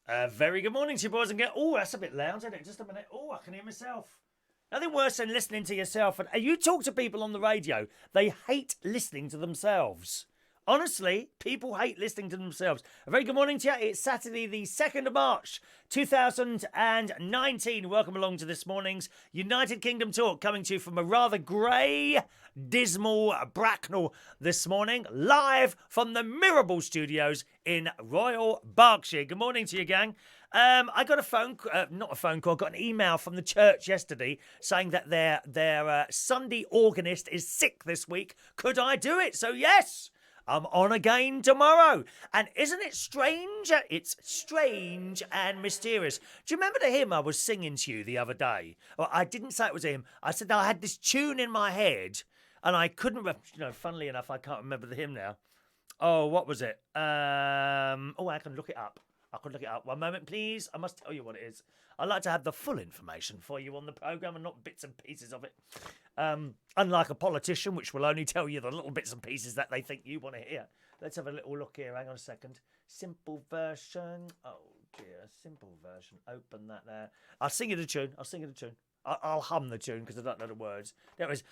Very good morning to you, boys and girls. Oh, that's a bit loud, isn't it? Just a minute. Oh, I can hear myself. Nothing worse than listening to yourself. And you talk to people on the radio, they hate listening to themselves. Honestly, people hate listening to themselves. A very good morning to you. It's Saturday, the 2nd of March, 2019. Welcome along to this morning's United Kingdom Talk, coming to you from a rather grey, dismal Bracknell this morning, live from the Mirable Studios in Royal Berkshire. Good morning to you, gang. I got not a phone call, I got an email from the church yesterday saying that their Sunday organist is sick this week. Could I do it? So yes, I'm on again tomorrow. And isn't it strange? It's strange and mysterious. Do you remember the hymn I was singing to you the other day? Well, I didn't say it was a hymn. I said I had this tune in my head and I couldn't, funnily enough, I can't remember the hymn now. Oh, what was it? I can look it up. One moment, please. I must tell you what it is. I'd like to have the full information for you on the programme and not bits and pieces of it. Unlike a politician, which will only tell you the little bits and pieces that they think you want to hear. Let's have a little look here. Hang on a second. Simple version. Oh, dear. Simple version. Open that there. I'll sing you the tune. I'll hum the tune because I don't know the words. There it is.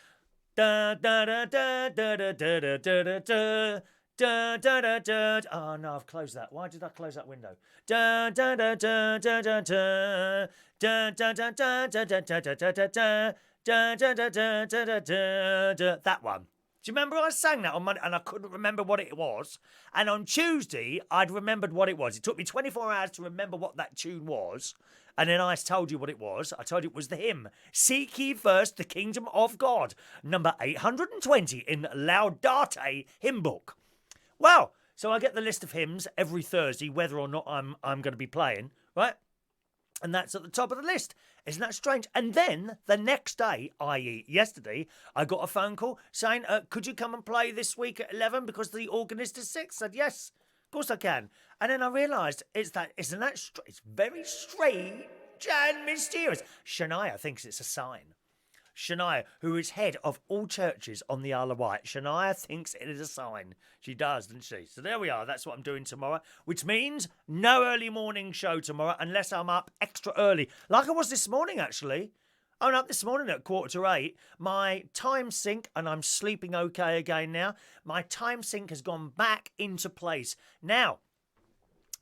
Da da da da da da da da da da. Da da da da. Oh no, I've closed that. Why did I close that window? Da da da da da da da. Da da da da da da da da da da da. Da da da da da da da. That one. Do you remember I sang that on Monday and I couldn't remember what it was? And on Tuesday, I'd remembered what it was. It took me 24 hours to remember what that tune was. And then I told you what it was. I told you it was the hymn. Seek ye first the kingdom of God. Number 820 in Laudate hymn book. Well, so I get the list of hymns every Thursday, whether or not I'm going to be playing, right? And that's at the top of the list. Isn't that strange? And then the next day, i.e. yesterday, I got a phone call saying, could you come and play this week at 11 because the organist is sick? I said, yes, of course I can. And then I realised, it's very strange and mysterious. Shania thinks it's a sign. Shania, who is head of all churches on the Isle of Wight. Shania thinks it is a sign. She does, doesn't she? So there we are. That's what I'm doing tomorrow, which means no early morning show tomorrow unless I'm up extra early, like I was this morning, actually. I'm up this morning at 7:45. My time sync, and I'm sleeping okay again now, my time sync has gone back into place. Now,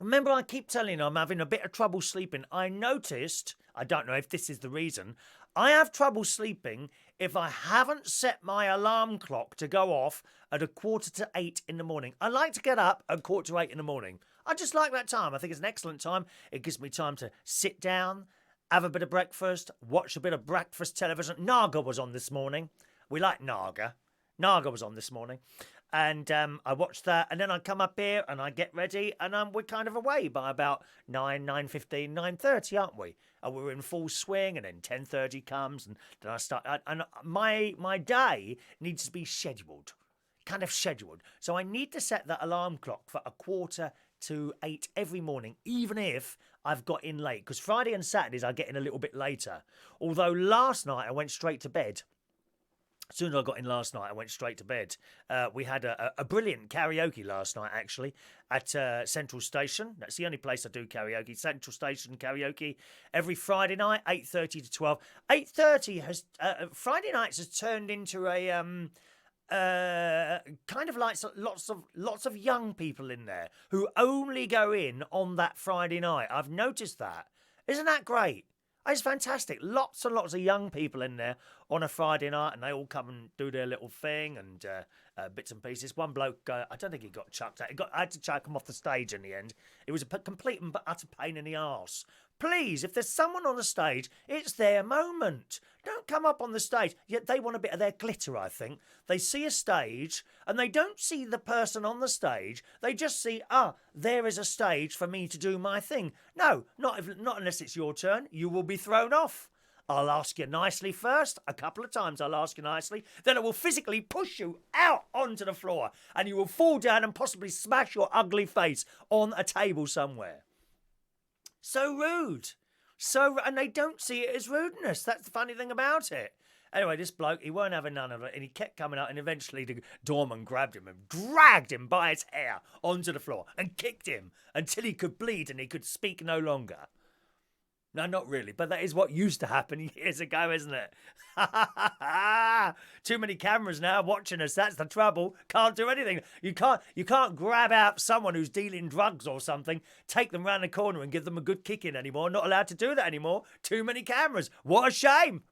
remember I keep telling you I'm having a bit of trouble sleeping. I noticed, I don't know if this is the reason, I have trouble sleeping if I haven't set my alarm clock to go off at 7:45 in the morning. I like to get up at 7:45 in the morning. I just like that time. I think it's an excellent time. It gives me time to sit down, have a bit of breakfast, watch a bit of breakfast television. Naga was on this morning. We like Naga. Naga was on this morning. And I watched that, and then I come up here and I get ready, and we're kind of away by about 9:15, 9:30, aren't we? And we're in full swing, and then 10:30 comes, and then I start. And my day needs to be scheduled, kind of scheduled. So I need to set that alarm clock for 7:45 every morning, even if I've got in late. Because Friday and Saturdays I get in a little bit later. Although last night I went straight to bed. As soon as I got in last night, I went straight to bed. We had a brilliant karaoke last night, actually, at Central Station. That's the only place I do karaoke. Central Station karaoke every Friday night, 8:30 to 12. 8:30 has Friday nights has turned into a kind of like lots of young people in there who only go in on that Friday night. I've noticed that. Isn't that great? It's fantastic. Lots and lots of young people in there on a Friday night, and they all come and do their little thing and bits and pieces. One bloke, I don't think he got chucked out. I had to chuck him off the stage in the end. It was a complete and utter pain in the arse. Please, if there's someone on the stage, it's their moment. Don't come up on the stage. Yet they want a bit of their glitter, I think. They see a stage and they don't see the person on the stage. They just see, there is a stage for me to do my thing. No, not unless it's your turn. You will be thrown off. I'll ask you nicely first. A couple of times I'll ask you nicely. Then I will physically push you out onto the floor and you will fall down and possibly smash your ugly face on a table somewhere. So rude. And they don't see it as rudeness. That's the funny thing about it. Anyway, this bloke, he weren't having none of it, and he kept coming up, and eventually the doorman grabbed him and dragged him by his hair onto the floor and kicked him until he could bleed and he could speak no longer. No, not really, but that is what used to happen years ago, isn't it? Too many cameras now watching us. That's the trouble. Can't do anything. You can't grab out someone who's dealing drugs or something, take them round the corner and give them a good kick in anymore. Not allowed to do that anymore. Too many cameras. What a shame.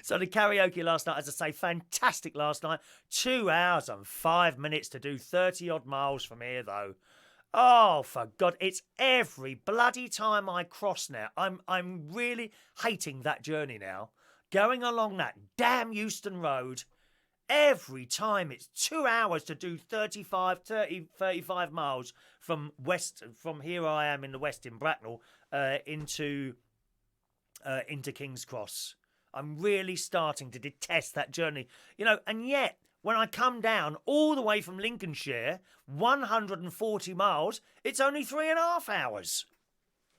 So the karaoke last night, as I say, fantastic last night. 2 hours and 5 minutes to do 30 odd miles from here, though. Oh, for God, it's every bloody time I cross now. I'm really hating that journey now. Going along that damn Euston Road, every time it's 2 hours to do 35 miles from here I am in the west in Bracknell, into King's Cross. I'm really starting to detest that journey. And yet, when I come down all the way from Lincolnshire, 140 miles, it's only 3.5 hours.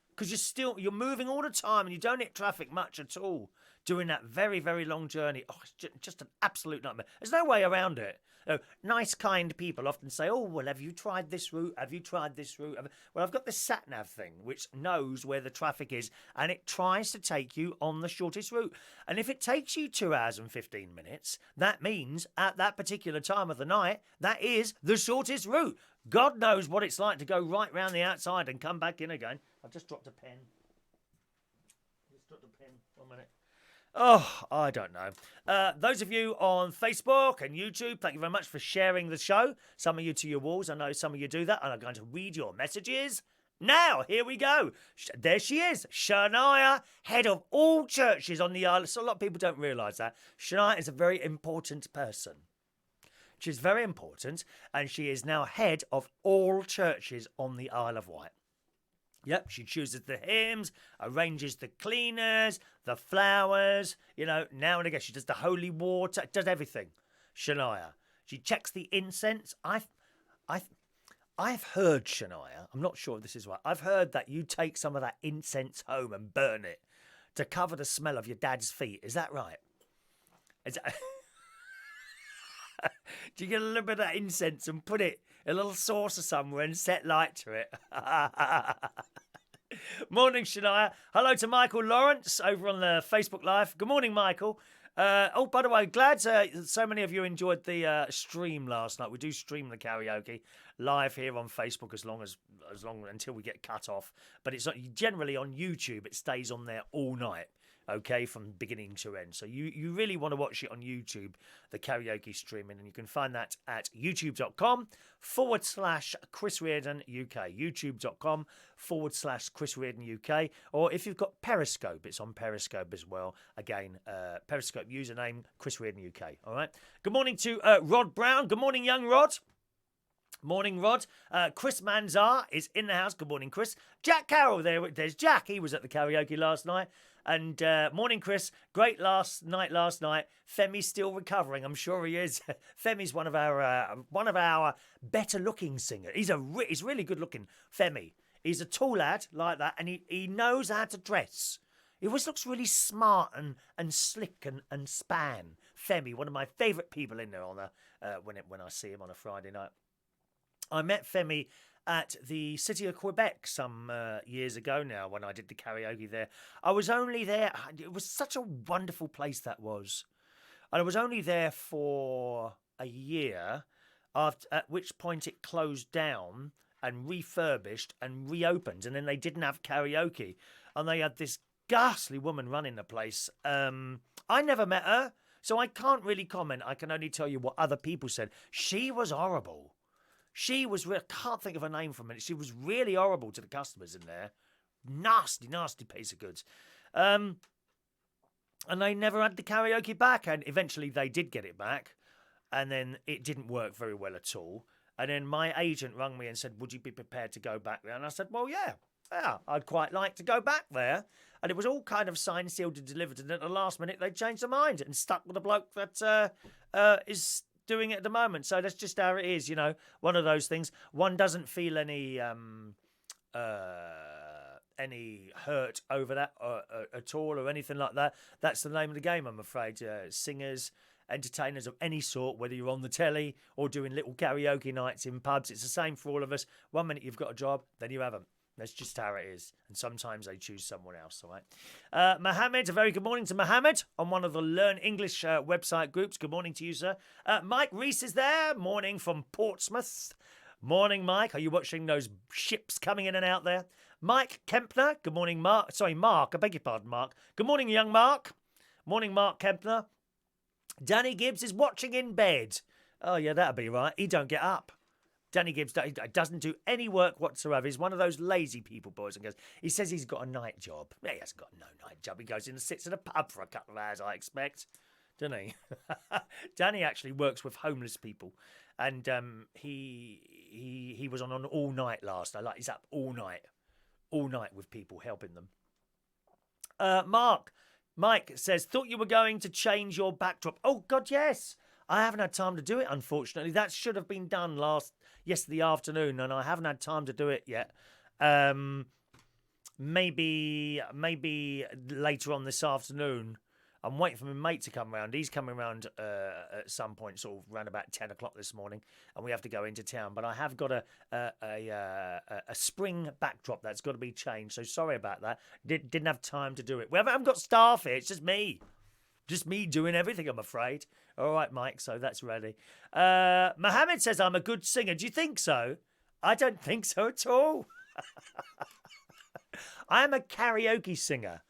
Because you're moving all the time and you don't hit traffic much at all doing that very, very long journey. Oh, it's just an absolute nightmare. There's no way around it. Nice, kind people often say, oh, well, have you tried this route? Have you tried this route? Well, I've got the sat-nav thing, which knows where the traffic is, and it tries to take you on the shortest route. And if it takes you 2 hours and 15 minutes, that means at that particular time of the night, that is the shortest route. God knows what it's like to go right round the outside and come back in again. I've just dropped a pen. 1 minute. Oh, I don't know. Those of you on Facebook and YouTube, thank you very much for sharing the show. Some of you to your walls. I know some of you do that, and I'm going to read your messages. Now, here we go. There she is. Shania, head of all churches on the island. So a lot of people don't realise that. Shania is a very important person. She's very important, and she is now head of all churches on the Isle of Wight. Yep, she chooses the hymns, arranges the cleaners, the flowers, now and again. She does the holy water, does everything. Shania. She checks the incense. I've heard, Shania, I'm not sure if this is right. I've heard that you take some of that incense home and burn it to cover the smell of your dad's feet. Is that right? Do you get a little bit of that incense and put it in a little saucer somewhere and set light to it? Morning, Shania. Hello to Michael Lawrence over on the Facebook Live. Good morning, Michael. Oh, by the way, glad so many of you enjoyed the stream last night. We do stream the karaoke live here on Facebook as long until we get cut off. But it's generally on YouTube. It stays on there all night. Okay, from beginning to end. So you really want to watch it on YouTube, the karaoke streaming, and you can find that at youtube.com/Chris Reardon UK. youtube.com/Chris Reardon UK. Or if you've got Periscope, it's on Periscope as well. Again, Periscope username, Chris Reardon UK. All right. Good morning to Rod Brown. Good morning, young Rod. Morning, Rod. Chris Manzar is in the house. Good morning, Chris. Jack Carroll, there's Jack. He was at the karaoke last night. And morning, Chris. Great last night. Femi's still recovering. I'm sure he is. Femi's one of our better looking singers. He's really good looking. Femi. He's a tall lad like that, and he knows how to dress. He always looks really smart and slick and span. Femi, one of my favourite people in there on when I see him on a Friday night. I met Femi at the City of Quebec some years ago now when I did the karaoke there. I was only there. It was such a wonderful place that was. And I was only there for a year, at which point it closed down and refurbished and reopened. And then they didn't have karaoke. And they had this ghastly woman running the place. I never met her, so I can't really comment. I can only tell you what other people said. She was horrible. I can't think of her name for a minute. She was really horrible to the customers in there. Nasty, nasty piece of goods. And they never had the karaoke back. And eventually they did get it back. And then it didn't work very well at all. And then my agent rang me and said, would you be prepared to go back there? And I said, well, yeah, I'd quite like to go back there. And it was all kind of signed, sealed and delivered. And at the last minute, they changed their mind and stuck with the bloke that is doing it at the moment. So that's just how it is, one of those things. One doesn't feel any any hurt over that at all or anything like that. That's the name of the game, I'm afraid. Singers, entertainers of any sort, whether you're on the telly or doing little karaoke nights in pubs, it's the same for all of us. 1 minute you've got a job, then you haven't. That's just how it is. And sometimes they choose someone else, all right? Mohammed, a very good morning to Mohammed on one of the Learn English website groups. Good morning to you, sir. Mike Reese is there. Morning from Portsmouth. Morning, Mike. Are you watching those ships coming in and out there? Mike Kempner. Good morning, Mark. Sorry, Mark. I beg your pardon, Mark. Good morning, young Mark. Morning, Mark Kempner. Danny Gibbs is watching in bed. Oh, yeah, that'll be right. He don't get up. Danny Gibbs doesn't do any work whatsoever. He's one of those lazy people, boys and girls. He says he's got a night job. He hasn't got no night job. He goes in and sits in a pub for a couple of hours, I expect. Doesn't he? Danny actually works with homeless people. And he was on all night last night. Like, he's up all night with people, helping them. Mike says, thought you were going to change your backdrop. Oh, God, yes. I haven't had time to do it, unfortunately. That should have been done yesterday afternoon, and I haven't had time to do it yet. Maybe later on this afternoon. I'm waiting for my mate to come round. He's coming round at some point, sort of around about 10 o'clock this morning, and we have to go into town. But I have got a spring backdrop that's got to be changed. So sorry about that. Didn't have time to do it. We haven't got staff here. It's just me. Just me doing everything, I'm afraid. All right, Mike, so that's ready. Mohammed says I'm a good singer. Do you think so? I don't think so at all. I am a karaoke singer.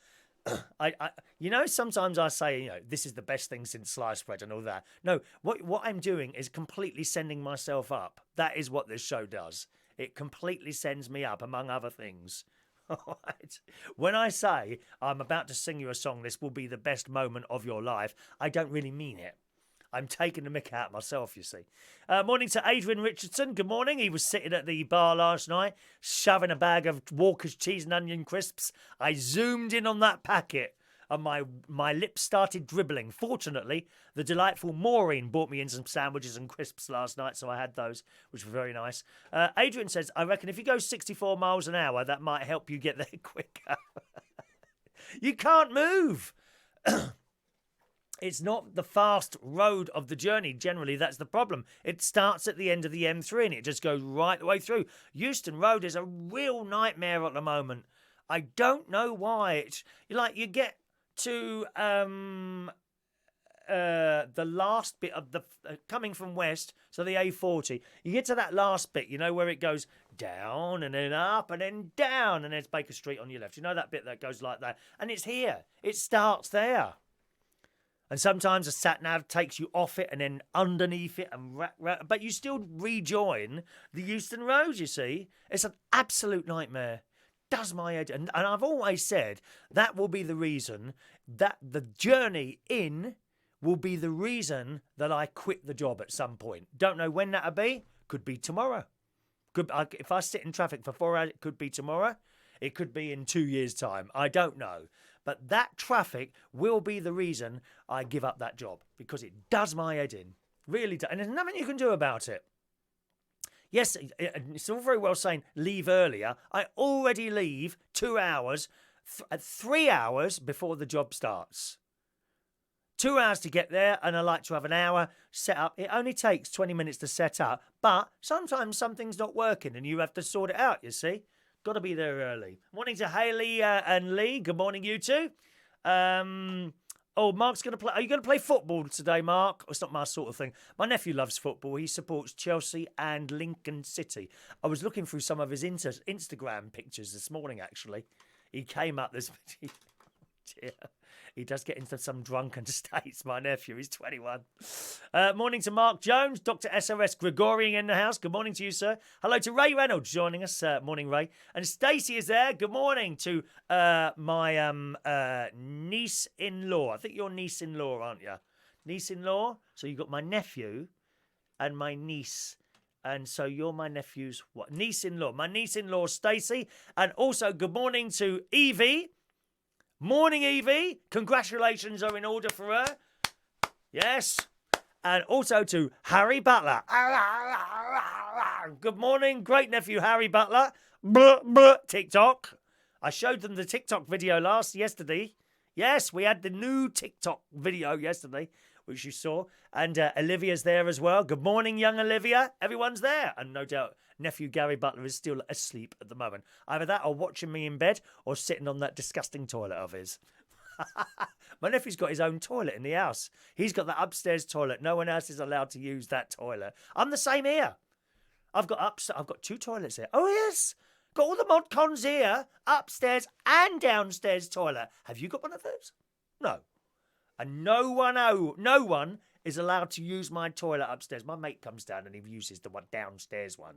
Sometimes I say, this is the best thing since sliced bread and all that. No, what I'm doing is completely sending myself up. That is what this show does. It completely sends me up, among other things. All right. When I say I'm about to sing you a song, this will be the best moment of your life, I don't really mean it. I'm taking the mick out myself, you see. Morning to Adrian Richardson. Good morning. He was sitting at the bar last night, shoving a bag of Walker's cheese and onion crisps. I zoomed in on that packet and my lips started dribbling. Fortunately, the delightful Maureen bought me in some sandwiches and crisps last night, so I had those, which were very nice. Adrian says, I reckon if you go 64 miles an hour, that might help you get there quicker. You can't move. It's not the fast road of the journey. Generally, that's the problem. It starts at the end of the M3 and it just goes right the way through. Euston Road is a real nightmare at the moment. I don't know why. You get to the last bit of the coming from west, so the A40. You get to that last bit, where it goes down and then up and then down, and there's Baker Street on your left. You know that bit that goes like that, and it's here. It starts there. And sometimes a sat-nav takes you off it and then underneath it, but you still rejoin the Euston Road, you see. It's an absolute nightmare. Does my head. And I've always said that will be the reason that the journey in will be the reason that I quit the job at some point. Don't know when that'll be. Could be tomorrow. If I sit in traffic for 4 hours, it could be tomorrow. It could be in 2 years' time. I don't know. But that traffic will be the reason I give up that job, because it does my head in. Really does. And there's nothing you can do about it. Yes, it's all very well saying leave earlier. I already leave 2 hours, 3 hours before the job starts. 2 hours to get there, and I like to have an hour set up. It only takes 20 minutes to set up, but sometimes something's not working and you have to sort it out, you see. Got to be there early. Morning to Hayley and Lee. Good morning, you two. Mark's going to play. Are you going to play football today, Mark? It's not my sort of thing. My nephew loves football. He supports Chelsea and Lincoln City. I was looking through some of his Instagram pictures this morning, actually. He came up this... Dear. He does get into some drunken states, my nephew. He's 21. Morning to Mark Jones, Dr. SOS Gregorian in the house. Good morning to you, sir. Hello to Ray Reynolds joining us. Morning, Ray. And Stacey is there. Good morning to my niece-in-law. I think you're niece-in-law, aren't you? Niece-in-law? So you've got my nephew and my niece. And so you're my nephew's what? Niece-in-law. My niece-in-law, Stacey. And also good morning to Evie. Morning, Evie. Congratulations are in order for her. Yes. And also to Harry Butler. Good morning, great nephew Harry Butler. Blah, blah, TikTok. I showed them the TikTok video yesterday. Yes, we had the new TikTok video yesterday, which you saw. And Olivia's there as well. Good morning, young Olivia. Everyone's there. And no doubt nephew Gary Butler is still asleep at the moment. Either that or watching me in bed or sitting on that disgusting toilet of his. My nephew's got his own toilet in the house. He's got the upstairs toilet. No one else is allowed to use that toilet. I'm the same here. I've got 2 toilets here. Oh, yes. Got all the mod cons here, upstairs and downstairs toilet. Have you got one of those? No. And no one is allowed to use my toilet upstairs. My mate comes down and he uses the one downstairs one.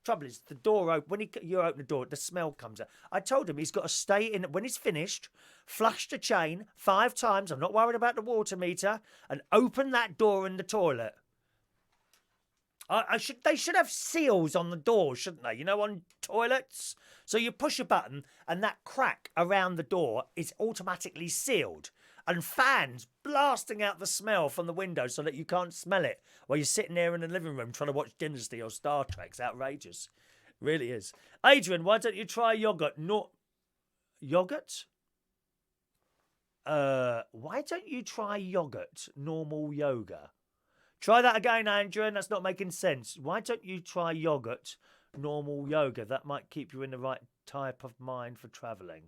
Trouble is, the door open. When you open the door, the smell comes out. I told him he's got to stay in. When he's finished, flush the chain 5 times. I'm not worried about the water meter. And open that door in the toilet. They should have seals on the door, shouldn't they? You know, on toilets. So you push a button, and that crack around the door is automatically sealed. And fans blasting out the smell from the window so that you can't smell it while you're sitting there in the living room trying to watch Dynasty or Star Trek. It's outrageous. It really is. Adrian, why don't you try yogurt? Yogurt? Why don't you try yogurt? Normal yoga. Try that again, Adrian. That's not making sense. Why don't you try yogurt? Normal yoga. That might keep you in the right type of mind for travelling.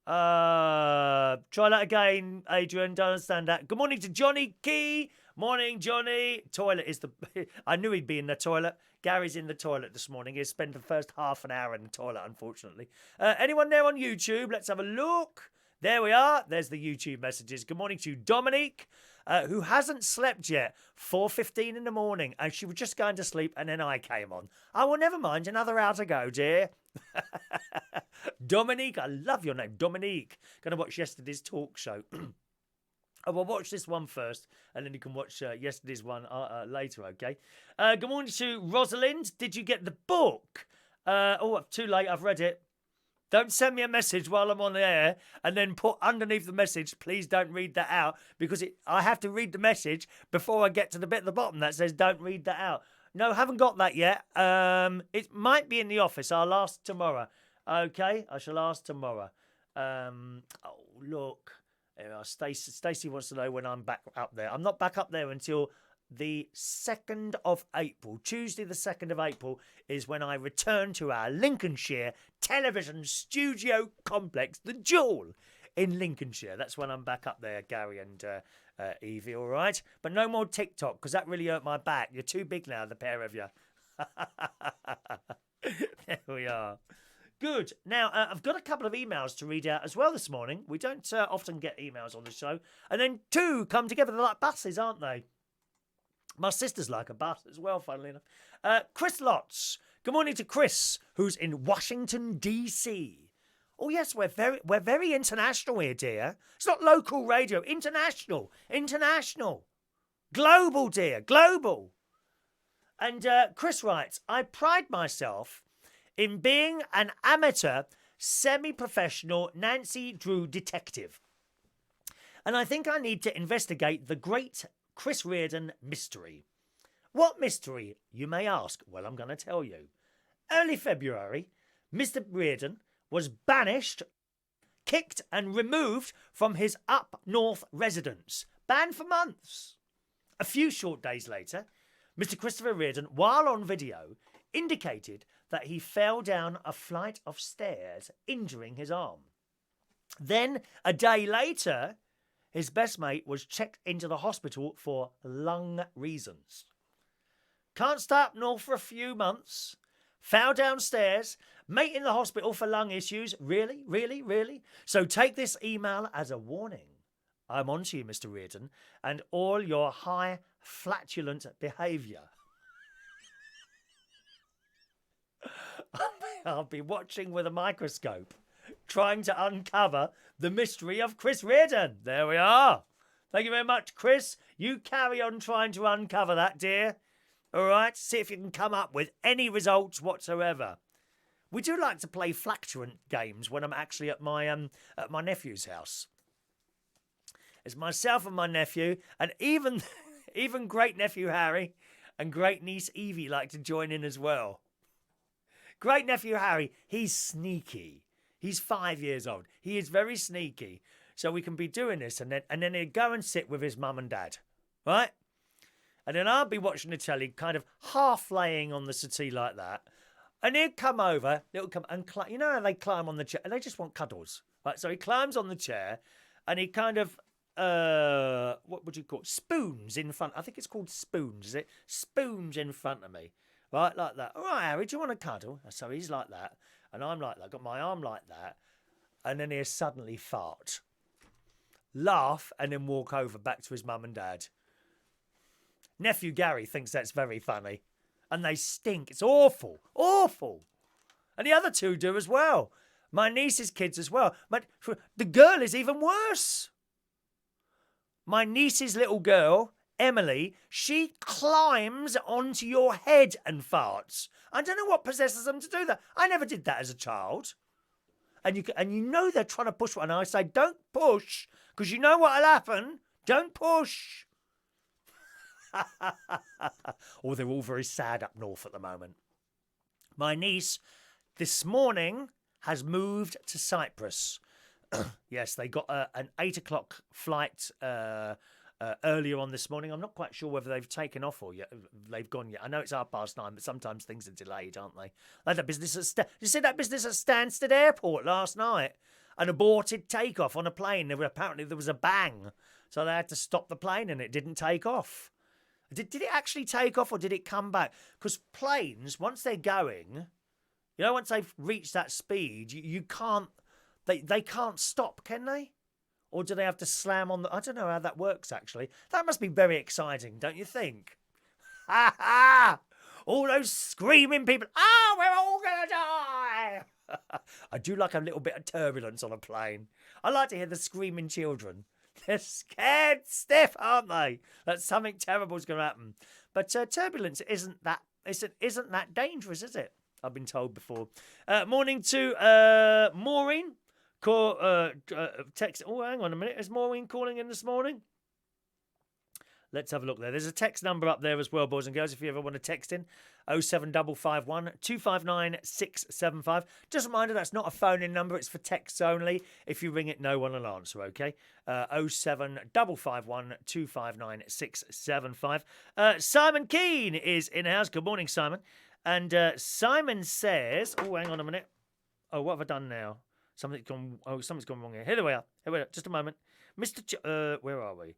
Try that again, Adrian. Don't understand that. Good morning to Johnny Key. Morning, Johnny. Toilet is the... I knew he'd be in the toilet. Gary's in the toilet this morning. He'll spend the first half an hour in the toilet, unfortunately. Anyone there on YouTube? Let's have a look. There we are. There's the YouTube messages. Good morning to Dominique, who hasn't slept yet. 4:15 in the morning, and she was just going to sleep, and then I came on. Oh, well, never mind. Another hour to go, dear. Dominique, I love your name, Dominique. Going to watch yesterday's talk show. Oh, well, watch this one first, and then you can watch yesterday's one later, okay? Good morning to Rosalind. Did you get the book? Oh, too late. I've read it. Don't send me a message while I'm on the air and then put underneath the message, please don't read that out, because I have to read the message before I get to the bit at the bottom that says don't read that out. No, haven't got that yet. It might be in the office. I'll ask tomorrow. Okay, I shall ask tomorrow. Oh, look. Stacey wants to know when I'm back up there. I'm not back up there until the 2nd of April. Tuesday the 2nd of April is when I return to our Lincolnshire television studio complex, the Jewel, in Lincolnshire. That's when I'm back up there, Gary and Evie, all right? But no more TikTok, because that really hurt my back. You're too big now, the pair of you. There we are. Good. Now, I've got a couple of emails to read out as well this morning. We don't often get emails on the show. And then 2 come together. They're like buses, aren't they? My sister's like a bus as well, funnily enough. Chris Lotz. Good morning to Chris, who's in Washington, D.C. Oh, yes, we're very international here, dear. It's not local radio. International. International. Global, dear. Global. And Chris writes, I pride myself in being an amateur, semi-professional Nancy Drew detective. And I think I need to investigate the great Chris Reardon mystery. What mystery, you may ask? Well, I'm going to tell you. Early February, Mr. Reardon was banished, kicked and removed from his up north residence. Banned for months. A few short days later, Mr. Christopher Reardon, while on video, indicated that he fell down a flight of stairs, injuring his arm. Then, a day later, his best mate was checked into the hospital for lung reasons. Can't stay up north for a few months. Fell downstairs. Mate in the hospital for lung issues. Really? Really? Really? So take this email as a warning. I'm on to you, Mr. Reardon, and all your high flatulent behaviour. I'll be watching with a microscope, trying to uncover the mystery of Chris Reardon. There we are. Thank you very much, Chris. You carry on trying to uncover that, dear. All right? See if you can come up with any results whatsoever. We do like to play flatulent games when I'm actually at my nephew's house. It's myself and my nephew, and even great nephew Harry and great niece Evie like to join in as well. Great nephew Harry, he's sneaky. He's 5 years old. He is very sneaky. So we can be doing this and then he'd go and sit with his mum and dad, right? And then I'd be watching the telly, kind of half laying on the settee like that. And he'd come over, you know how they climb on the chair, and they just want cuddles, right? So he climbs on the chair, and he kind of, what would you call it? Spoons in front. I think it's called spoons, is it? Spoons in front of me, right, like that. All right, Harry, do you want a cuddle? So he's like that, and I'm like that. I've got my arm like that, and then he'll suddenly fart, laugh, and then walk over back to his mum and dad. Nephew Gary thinks that's very funny. And they stink. It's awful. Awful. And the other two do as well. My niece's kids as well. But the girl is even worse. My niece's little girl, Emily, she climbs onto your head and farts. I don't know what possesses them to do that. I never did that as a child. And you know they're trying to push one. And I say, don't push, because you know what'll happen. Don't push. Oh, they're all very sad up north at the moment. My niece this morning has moved to Cyprus. Yes, they got an 8 o'clock flight earlier on this morning. I'm not quite sure whether they've taken off or yet they've gone yet. I know it's 9:30, but sometimes things are delayed, aren't they? Like that business you see that business at Stansted Airport last night? An aborted takeoff on a plane. Apparently there was a bang, so they had to stop the plane and it didn't take off. Did it actually take off or did it come back? Because planes, once they're going, you know, once they've reached that speed, you can't, they can't stop, can they? Or do they have to slam on the, I don't know how that works actually. That must be very exciting, don't you think? Ha ha! All those screaming people, we're all going to die! I do like a little bit of turbulence on a plane. I like to hear the screaming children. They're scared stiff, aren't they? That something terrible is going to happen. But turbulence isn't that dangerous, is it? I've been told before. Morning to Maureen. Text. Oh, hang on a minute. Is Maureen calling in this morning? Let's have a look there. There's a text number up there as well, boys and girls, if you ever want to text in. 07551 259 675. Just a reminder, that's not a phone-in number. It's for texts only. If you ring it, no one will answer, okay? 07551 259 675. Simon Keane is in house. Good morning, Simon. And Simon says... Oh, hang on a minute. Oh, what have I done now? Something's gone wrong here. Here we are. Just a moment. Where are we?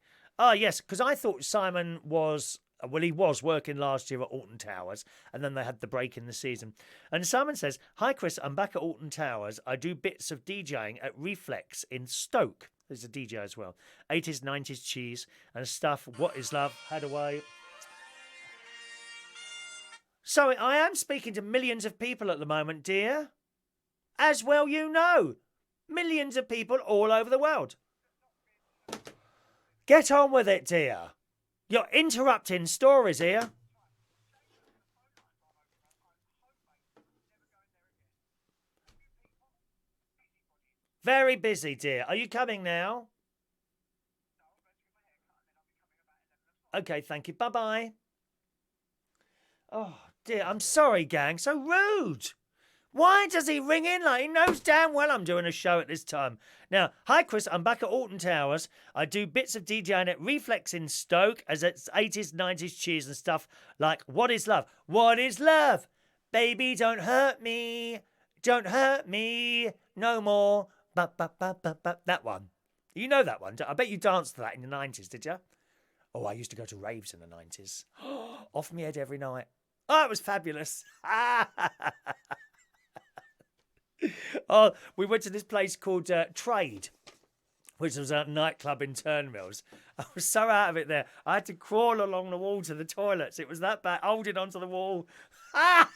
Yes, because I thought Simon was... Well, he was working last year at Alton Towers, and then they had the break in the season. And Simon says, "Hi, Chris, I'm back at Alton Towers. I do bits of DJing at Reflex in Stoke." There's a DJ as well. 80s, 90s cheese and stuff. What is love? Had away. So I am speaking to millions of people at the moment, dear. As well you know. Millions of people all over the world. Get on with it, dear. You're interrupting stories here. Very busy, dear. Are you coming now? Okay, thank you. Bye-bye. Oh, dear. I'm sorry, gang. So rude. Why does he ring in like he knows damn well I'm doing a show at this time? Now, hi Chris, I'm back at Alton Towers. I do bits of DJing at Reflex in Stoke as it's 80s, 90s cheers and stuff like What is Love? What is love? Baby, don't hurt me. Don't hurt me no more. That one. You know that one. I bet you danced to that in the 90s, did you? Oh, I used to go to raves in the 90s. Off my head every night. Oh, it was fabulous. Oh, we went to this place called Trade, which was a nightclub in Turnmills. I was so out of it there. I had to crawl along the wall to the toilets. It was that bad, holding onto the wall. I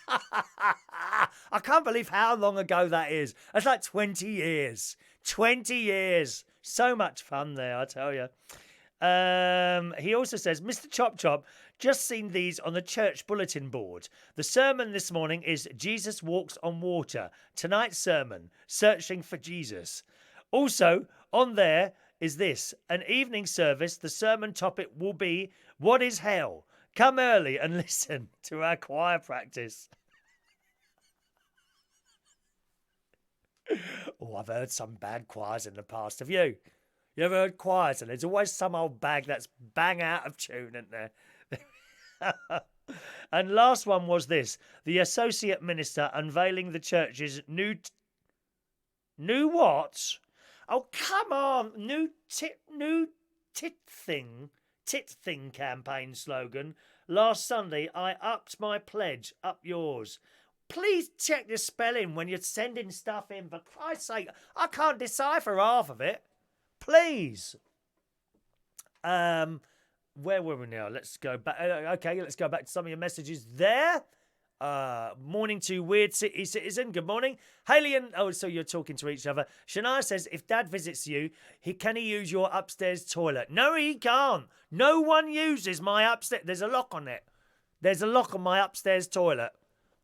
can't believe how long ago that is. That's like 20 years. 20 years. So much fun there, I tell you. He also says, Mr. Chop Chop, just seen these on the church bulletin board. The sermon this morning is Jesus Walks on Water. Tonight's sermon, Searching for Jesus. Also, on there is this, an evening service. The sermon topic will be, What is Hell? Come early and listen to our choir practice. Oh, I've heard some bad choirs in the past. Have you? You ever heard choirs? And there's always some old bag that's bang out of tune, isn't there? And last one was this: the associate minister unveiling the church's new what? Oh, come on! New tit thing campaign slogan. Last Sunday, I upped my pledge. Up yours. Please check the spelling when you're sending stuff in. For Christ's sake, I can't decipher half of it. Please. Where were we now? Let's go back. Okay, let's go back to some of your messages there. Morning to Weird City Citizen. Good morning. Haley and... Oh, so you're talking to each other. Shania says, if Dad visits you, can he use your upstairs toilet? No, he can't. No one uses my upstairs... There's a lock on it. There's a lock on my upstairs toilet.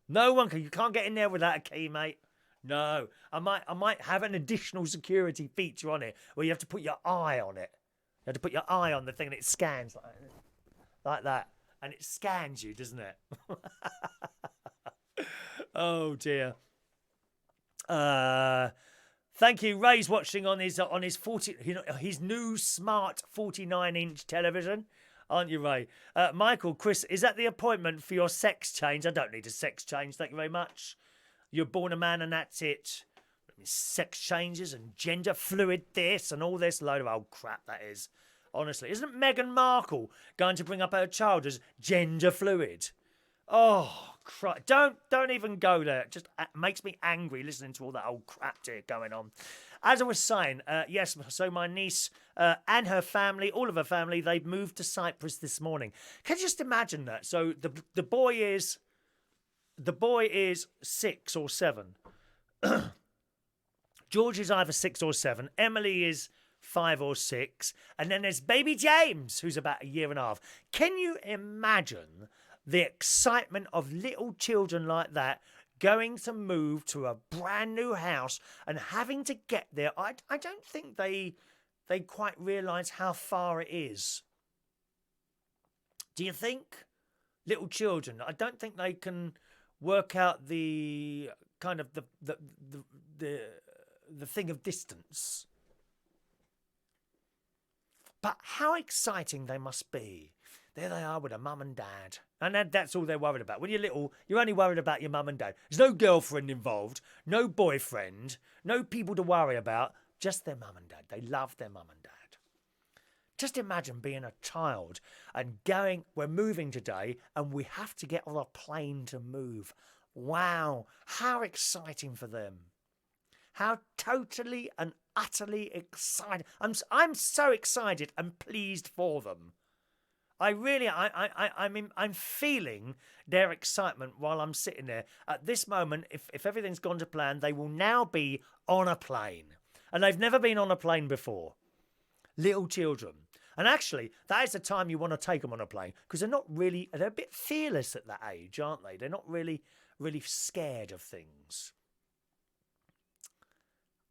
No one can... You can't get in there without a key, mate. No. I might have an additional security feature on it where you have to put your eye on it. You have to put your eye on the thing and it scans like that. And it scans you, doesn't it? Oh, dear. Thank you. Ray's watching on his 40, his new smart 49-inch television. Aren't you, Ray? Michael, Chris, is that the appointment for your sex change? I don't need a sex change, thank you very much. You're born a man and that's it. Sex changes and gender fluid this and all this load of old crap that is. Honestly, isn't Meghan Markle going to bring up her child as gender fluid? Oh, crap. Don't even go there. It just makes me angry listening to all that old crap here going on. As I was saying, yes, so my niece and her family, all of her family, they've moved to Cyprus this morning. Can you just imagine that? So the boy is 6 or 7. George is either 6 or 7. Emily is 5 or 6. And then there's baby James, who's about a year and a half. Can you imagine the excitement of little children like that going to move to a brand new house and having to get there? I don't think they quite realise how far it is. Do you think? Little children, I don't think they can work out the kind of the thing of distance. But how exciting they must be. There they are with a mum and dad. And that's all they're worried about. When you're little, you're only worried about your mum and dad. There's no girlfriend involved, no boyfriend, no people to worry about, just their mum and dad. They love their mum and dad. Just imagine being a child and we're moving today and we have to get on a plane to move. Wow, how exciting for them. How totally and utterly excited. I'm so excited and pleased for them. I'm feeling their excitement while I'm sitting there. At this moment, if everything's gone to plan, they will now be on a plane. And they've never been on a plane before. Little children. And actually, that is the time you want to take them on a plane because they're a bit fearless at that age, aren't they? They're not really scared of things.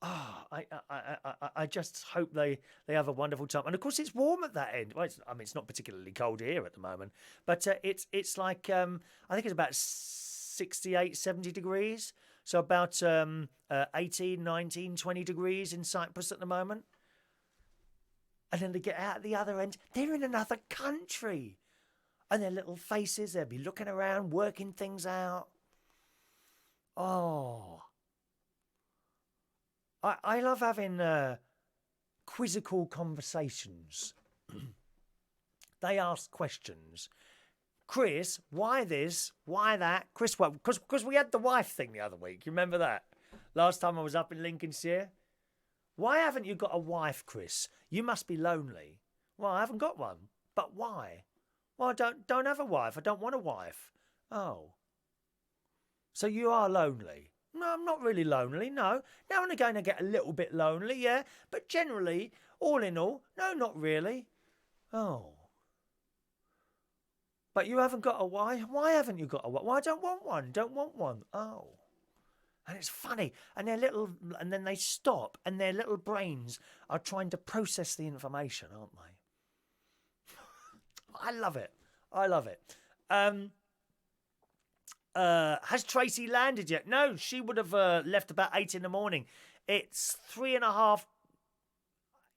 I just hope they have a wonderful time. And of course, it's warm at that end. Well, it's not particularly cold here at the moment, but it's like I think it's about 68, 70 degrees. So about 18, 19, 20 degrees in Cyprus at the moment. And then they get out at the other end, they're in another country. And their little faces, they'll be looking around, working things out. Oh. I love having quizzical conversations. They ask questions. Chris, why this? Why that? Chris, what? Because we had the wife thing the other week. You remember that? Last time I was up in Lincolnshire. Why haven't you got a wife, Chris? You must be lonely. Well, I haven't got one. But why? Well, I don't have a wife. I don't want a wife. Oh. So you are lonely? No, I'm not really lonely, no. Now and again I get a little bit lonely, yeah. But generally, all in all, no, not really. Oh. But you haven't got a wife? Why haven't you got a wife? Well, I don't want one. Don't want one. Oh. And it's funny. And then they stop and their little brains are trying to process the information, aren't they? I love it. I love it. Has Tracy landed yet? No, she would have left about 8 in the morning. It's 3.5.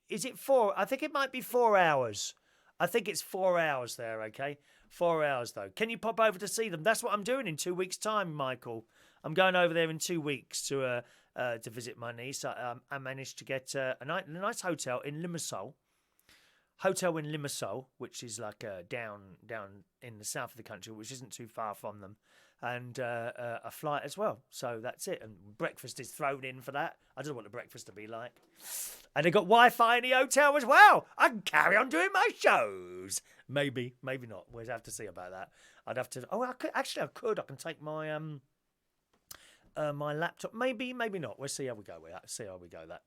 Is it 4? I think it might be 4 hours. I think it's 4 hours there, okay? 4 hours, though. Can you pop over to see them? That's what I'm doing in 2 weeks' time, Michael. I'm going over there in 2 weeks to visit my niece. I managed to get a nice hotel in Limassol. Hotel in Limassol, which is like down in the south of the country, which isn't too far from them. And a flight as well. So that's it. And breakfast is thrown in for that. I don't know what the breakfast will be like. And they got Wi-Fi in the hotel as well. I can carry on doing my shows. Maybe not. We'll have to see about that. I'd have to. Oh, I could. Actually, I could. I can take my my laptop. Maybe not. We'll see how we go with that. See how we go with that.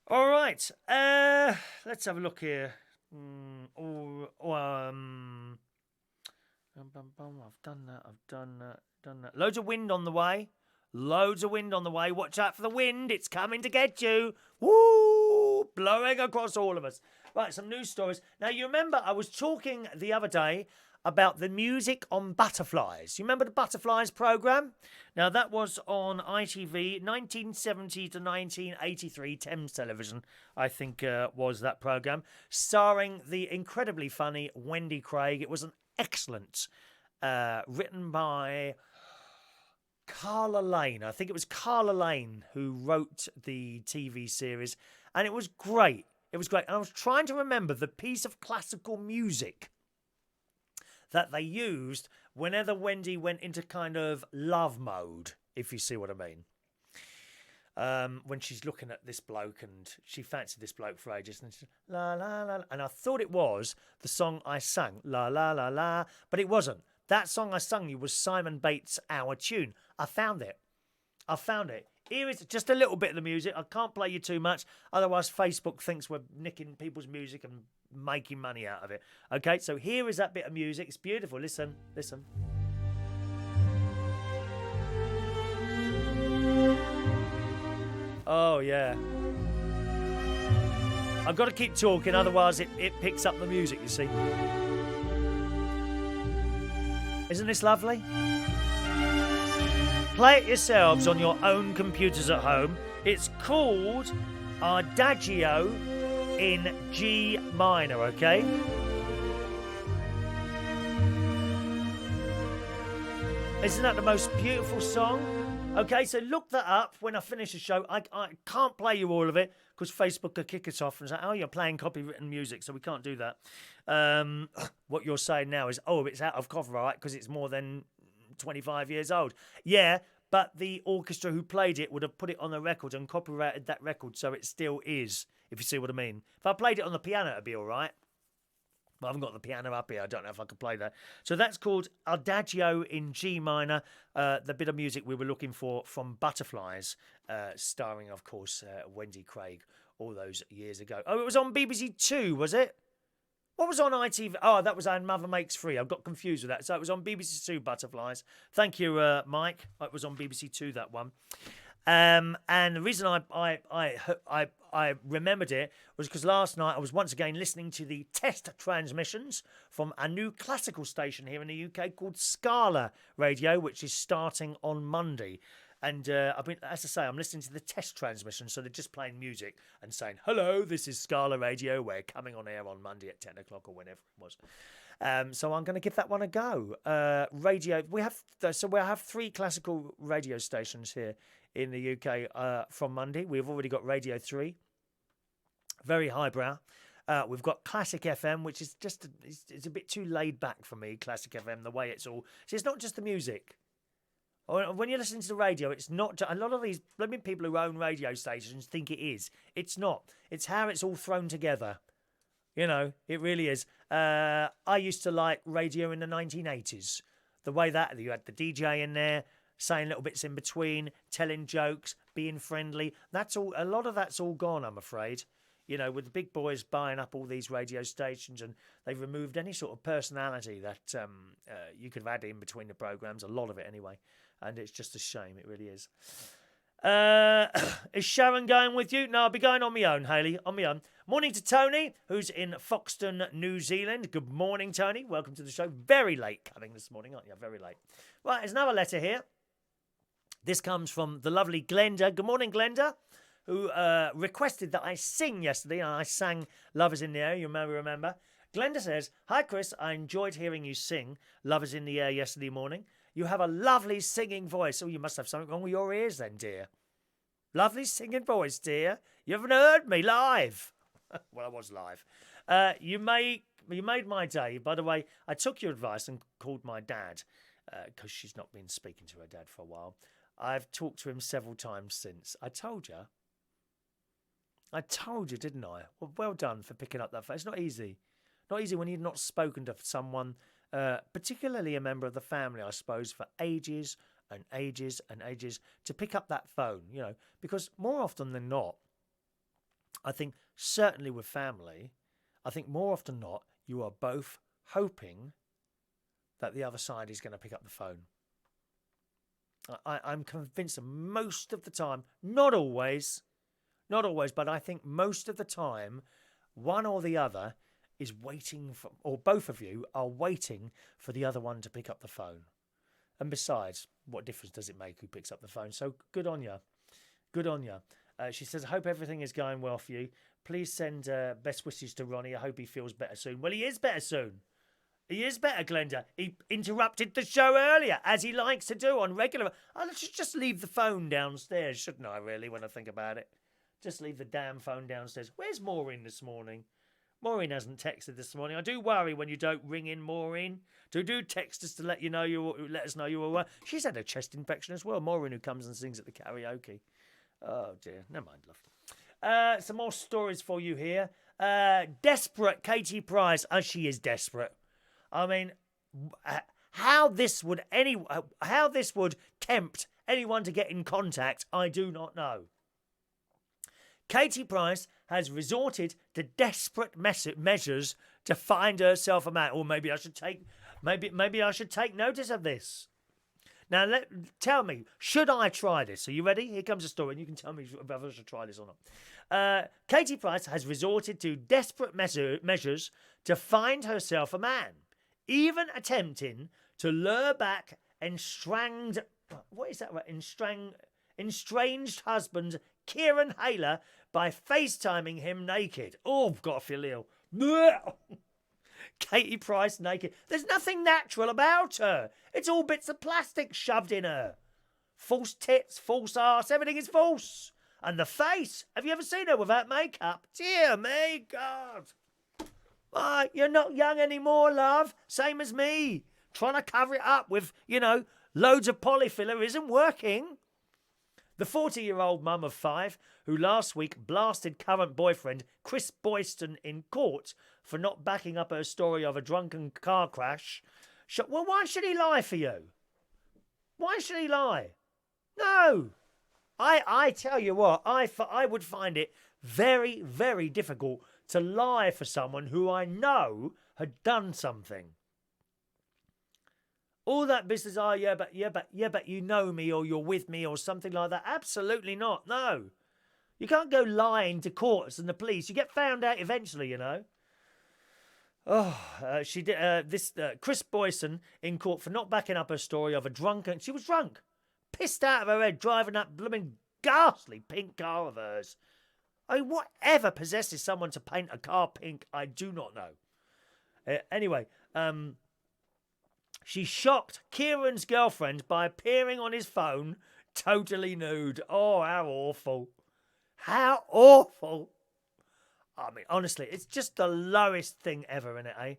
All right. Let's have a look here. I've done that. Loads of wind on the way. Watch out for the wind. It's coming to get you. Woo! Blowing across all of us. Right, some news stories. Now, you remember I was talking the other day about the music on Butterflies. You remember the Butterflies programme? Now, that was on ITV, 1970 to 1983, Thames Television, I think was that programme, starring the incredibly funny Wendy Craig. It was an excellent, written by Carla Lane. I think it was Carla Lane who wrote the TV series, and it was great. It was great. And I was trying to remember the piece of classical music that they used whenever Wendy went into kind of love mode, if you see what I mean. When she's looking at this bloke and she fancied this bloke for ages, and she's la la la, and I thought it was the song I sang, la la la la, but it wasn't. That song I sung you was Simon Bates' Our Tune. I found it. Here is just a little bit of the music. I can't play you too much, otherwise Facebook thinks we're nicking people's music and making money out of it. Okay, so here is that bit of music. It's beautiful. Listen. Oh, yeah. I've got to keep talking, otherwise it picks up the music, you see. Isn't this lovely? Play it yourselves on your own computers at home. It's called Adagio in G minor, okay? Isn't that the most beautiful song? Okay, so look that up when I finish the show. I can't play you all of it because Facebook could kick us off and say, oh, you're playing copywritten music, so we can't do that. What you're saying now is, oh, it's out of copyright because it's more than 25 years old. Yeah, but the orchestra who played it would have put it on the record and copyrighted that record, so it still is, if you see what I mean. If I played it on the piano, it'd be all right. But I haven't got the piano up here. I don't know if I could play that. So that's called Adagio in G minor, the bit of music we were looking for from Butterflies, starring, of course, Wendy Craig all those years ago. Oh, it was on BBC Two, was it? What was on ITV? Oh, that was And Mother Makes Free. I got confused with that. So it was on BBC Two, Butterflies. Thank you, Mike. It was on BBC Two, that one. And the reason I remembered it was because last night I was once again listening to the test transmissions from a new classical station here in the UK called Scala Radio, which is starting on Monday. And I've been, as I say, I'm listening to the test transmission, so they're just playing music and saying, hello, this is Scala Radio. We're coming on air on Monday at 10 o'clock or whenever it was. So I'm going to give that one a go. Radio, we'll have 3 classical radio stations here in the UK from Monday. We've already got Radio 3, very highbrow. We've got Classic FM, which is just, it's a bit too laid back for me, Classic FM, the way it's all. See, it's not just the music. When you're listening to the radio, it's not. A lot of these people who own radio stations think it is. It's not. It's how it's all thrown together. You know, it really is. I used to like radio in the 1980s. The way that you had the DJ in there, saying little bits in between, telling jokes, being friendly. That's all. A lot of that's all gone, I'm afraid. You know, with the big boys buying up all these radio stations, and they've removed any sort of personality that you could have had in between the programmes. A lot of it, anyway. And it's just a shame. It really is. Is Sharon going with you? No, I'll be going on my own, Hayley. On my own. Morning to Tony, who's in Foxton, New Zealand. Good morning, Tony. Welcome to the show. Very late coming this morning, aren't you? Very late. Right, there's another letter here. This comes from the lovely Glenda. Good morning, Glenda, who requested that I sing yesterday, and I sang Love Is In The Air, you may remember. Glenda says, "Hi, Chris. I enjoyed hearing you sing Love Is In The Air yesterday morning. You have a lovely singing voice." Oh, you must have something wrong with your ears then, dear. Lovely singing voice, dear. You haven't heard me live. Well, I was live. You made my day. By the way, I took your advice and called my dad because she's not been speaking to her dad for a while. I've talked to him several times since. I told you, didn't I? Well done for picking up that phone. It's not easy. Not easy when you've not spoken to someone, particularly a member of the family, I suppose, for ages and ages and ages, to pick up that phone, you know, because more often than not, I think certainly with family, I think more often than not, you are both hoping that the other side is going to pick up the phone. I'm convinced that most of the time, not always, but I think most of the time, one or the other is waiting for, or both of you are waiting for the other one to pick up the phone. And besides, what difference does it make who picks up the phone? So good on you. Good on you. She says, "I hope everything is going well for you. Please send best wishes to Ronnie. I hope he feels better soon." Well, he is better soon. He is better, Glenda. He interrupted the show earlier, as he likes to do on regular. I should just leave the phone downstairs, shouldn't I, really, when I think about it? Just leave the damn phone downstairs. Where's Maureen this morning? Maureen hasn't texted this morning. I do worry when you don't ring in, Maureen. Do text us to let us know you're all right. She's had a chest infection as well. Maureen, who comes and sings at the karaoke. Oh, dear. Never mind, love. Some more stories for you here. Desperate Katie Price. Oh, she is desperate. I mean, how this would tempt anyone to get in contact, I do not know. Katie Price has resorted to desperate measures to find herself a man. Or maybe I should take notice of this. Now, tell me, should I try this? Are you ready? Here comes a story, and you can tell me whether I should try this or not. Katie Price has resorted to desperate measures to find herself a man, even attempting to lure back estranged husband Kieran Hayler by FaceTiming him naked. Oh, I've got to feel ill. Katie Price naked. There's nothing natural about her. It's all bits of plastic shoved in her. False tits, false arse, everything is false. And the face. Have you ever seen her without makeup? Dear me, God. You're not young anymore, love. Same as me. Trying to cover it up with, loads of polyfiller isn't working. The 40-year-old mum of 5, who last week blasted current boyfriend Chris Boyston in court for not backing up her story of a drunken car crash. Well, why should he lie for you? Why should he lie? No. I tell you what, I would find it very, very difficult to lie for someone who I know had done something. All that business, but you know me or you're with me or something like that. Absolutely not. No. You can't go lying to courts and the police. You get found out eventually, She did Chris Boyson in court for not backing up her story of a drunken. She was drunk, pissed out of her head, driving that blooming ghastly pink car of hers. I mean, whatever possesses someone to paint a car pink, I do not know. Anyway, she shocked Kieran's girlfriend by appearing on his phone totally nude. Oh, how awful. How awful. I mean, honestly, it's just the lowest thing ever, isn't it, eh?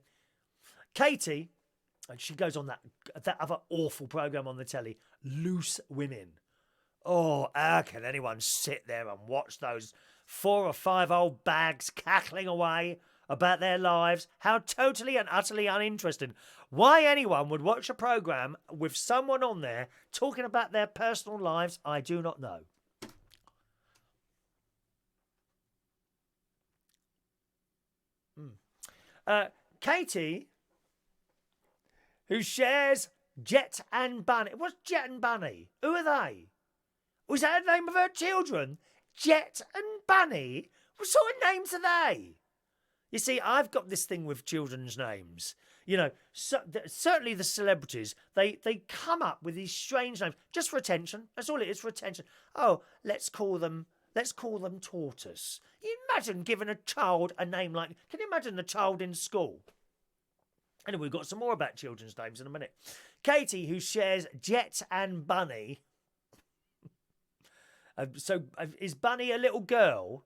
Katie, and she goes on that other awful programme on the telly, Loose Women. Oh, how can anyone sit there and watch those 4 or 5 old bags cackling away about their lives? How totally and utterly uninteresting. Why anyone would watch a programme with someone on there talking about their personal lives, I do not know. Katie, who shares Jet and Bunny. What's Jet and Bunny? Who are they? Was that the name of her children? Jet and Bunny? What sort of names are they? You see, I've got this thing with children's names. You know, certainly the celebrities, they come up with these strange names just for attention. That's all it is, for attention. Oh, let's call them Tortoise. You imagine giving a child a name like... Can you imagine the child in school? Anyway, we've got some more about children's names in a minute. Katie, who shares Jet and Bunny. Is Bunny a little girl?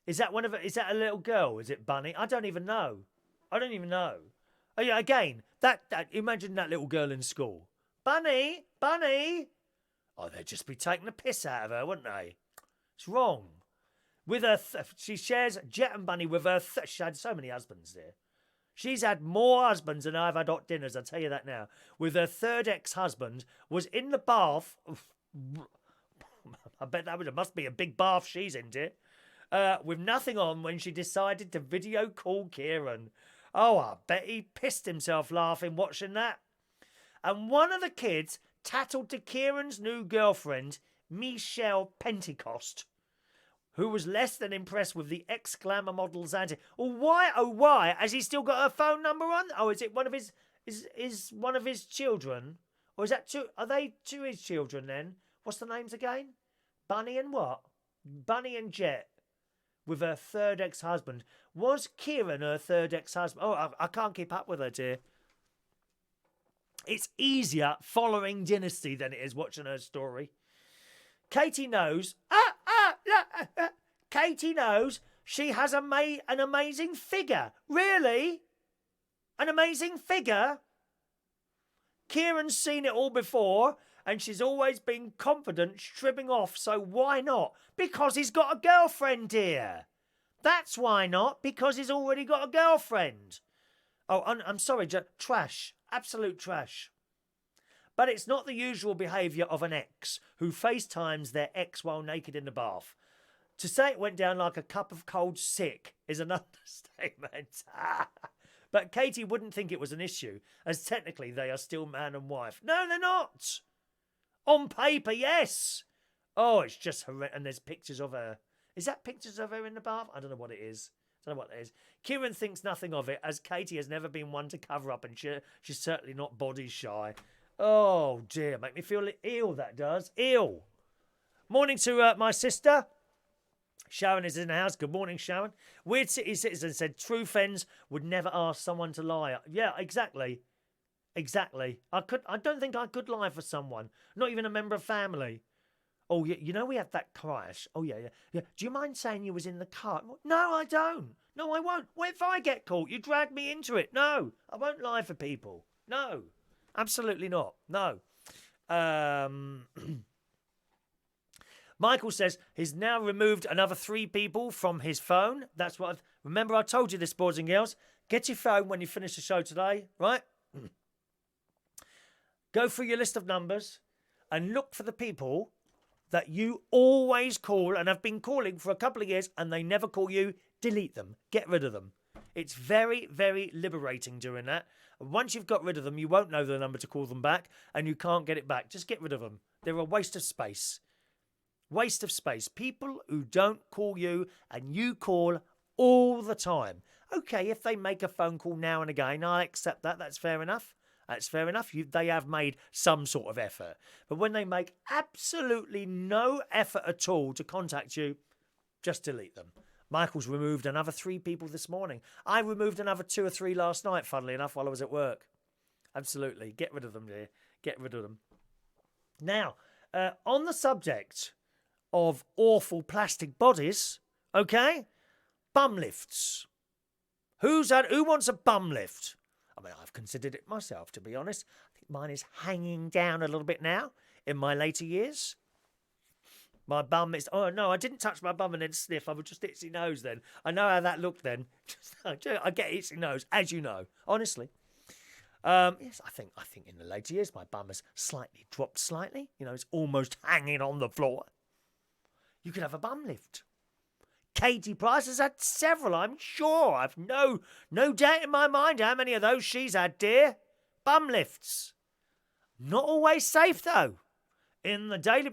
Is that a little girl? Is it Bunny? I don't even know. Oh yeah, again, that imagine that little girl in school. Bunny. Oh, they'd just be taking the piss out of her, wouldn't they? It's wrong. With her, she shares Jet and Bunny with her. She had so many husbands there. She's had more husbands than I've had hot dinners, I'll tell you that now. With her third ex-husband, was in the bath. I bet must be a big bath she's in, dear. With nothing on when she decided to video call Kieran. Oh, I bet he pissed himself laughing watching that. And one of the kids tattled to Kieran's new girlfriend, Michelle Pentecost, who was less than impressed with the ex-glamour model's antics. Oh, why? Has he still got her phone number on? Oh, is it one of his... Is one of his children? Or is that two... Are they two his children then? What's the names again? Bunny and what? Bunny and Jet. With her third ex-husband. Was Kieran her third ex-husband? Oh, I can't keep up with her, dear. It's easier following Dynasty than it is watching her story. Katie knows... Katie knows she has an amazing figure. Really? An amazing figure? Kieran's seen it all before, and she's always been confident stripping off, so why not? Because he's got a girlfriend, dear. That's why not, because he's already got a girlfriend. Oh, I'm sorry, trash. Absolute trash. But it's not the usual behaviour of an ex who FaceTimes their ex while naked in the bath. To say it went down like a cup of cold sick is an understatement. But Katie wouldn't think it was an issue, as technically they are still man and wife. No, they're not. On paper, yes. Oh, it's just horrendous. And there's pictures of her. Is that pictures of her in the bath? I don't know what it is. Kieran thinks nothing of it, as Katie has never been one to cover up, and she's certainly not body shy. Oh, dear. Make me feel ill, that does. Ill. Morning to my sister. Sharon is in the house. Good morning, Sharon. Weird City Citizen said true friends would never ask someone to lie. Yeah, exactly. I don't think I could lie for someone. Not even a member of family. Oh, yeah, you know we had that crash. Oh, yeah. Do you mind saying you was in the car? No, I don't. No, I won't. What if I get caught? You drag me into it. No, I won't lie for people. No, absolutely not. No. Michael says he's now removed another 3 people from his phone. That's what remember I told you this, boys and girls. Get your phone when you finish the show today, right? Go through your list of numbers and look for the people that you always call and have been calling for a couple of years and they never call you. Delete them. Get rid of them. It's very, very liberating doing that. And once you've got rid of them, you won't know the number to call them back and you can't get it back. Just get rid of them. They're a waste of space. Waste of space. People who don't call you and you call all the time. Okay, if they make a phone call now and again, I accept that. That's fair enough. They have made some sort of effort. But when they make absolutely no effort at all to contact you, just delete them. Michael's removed another 3 people this morning. I removed another 2 or 3 last night, funnily enough, while I was at work. Absolutely. Get rid of them, dear. Get rid of them. Now, on the subject of awful plastic bodies, okay? Bum lifts. Who wants a bum lift? I mean, I've considered it myself, to be honest. I think mine is hanging down a little bit now in my later years. My bum is... Oh, no, I didn't touch my bum and then sniff. I was just itchy nose then. I know how that looked then. I get itchy nose, as you know, honestly. Yes, I think in the later years, my bum has dropped slightly. You know, it's almost hanging on the floor. You could have a bum lift. Katie Price has had several, I'm sure. I've no doubt in my mind how many of those she's had, dear. Bum lifts. Not always safe, though. In the Daily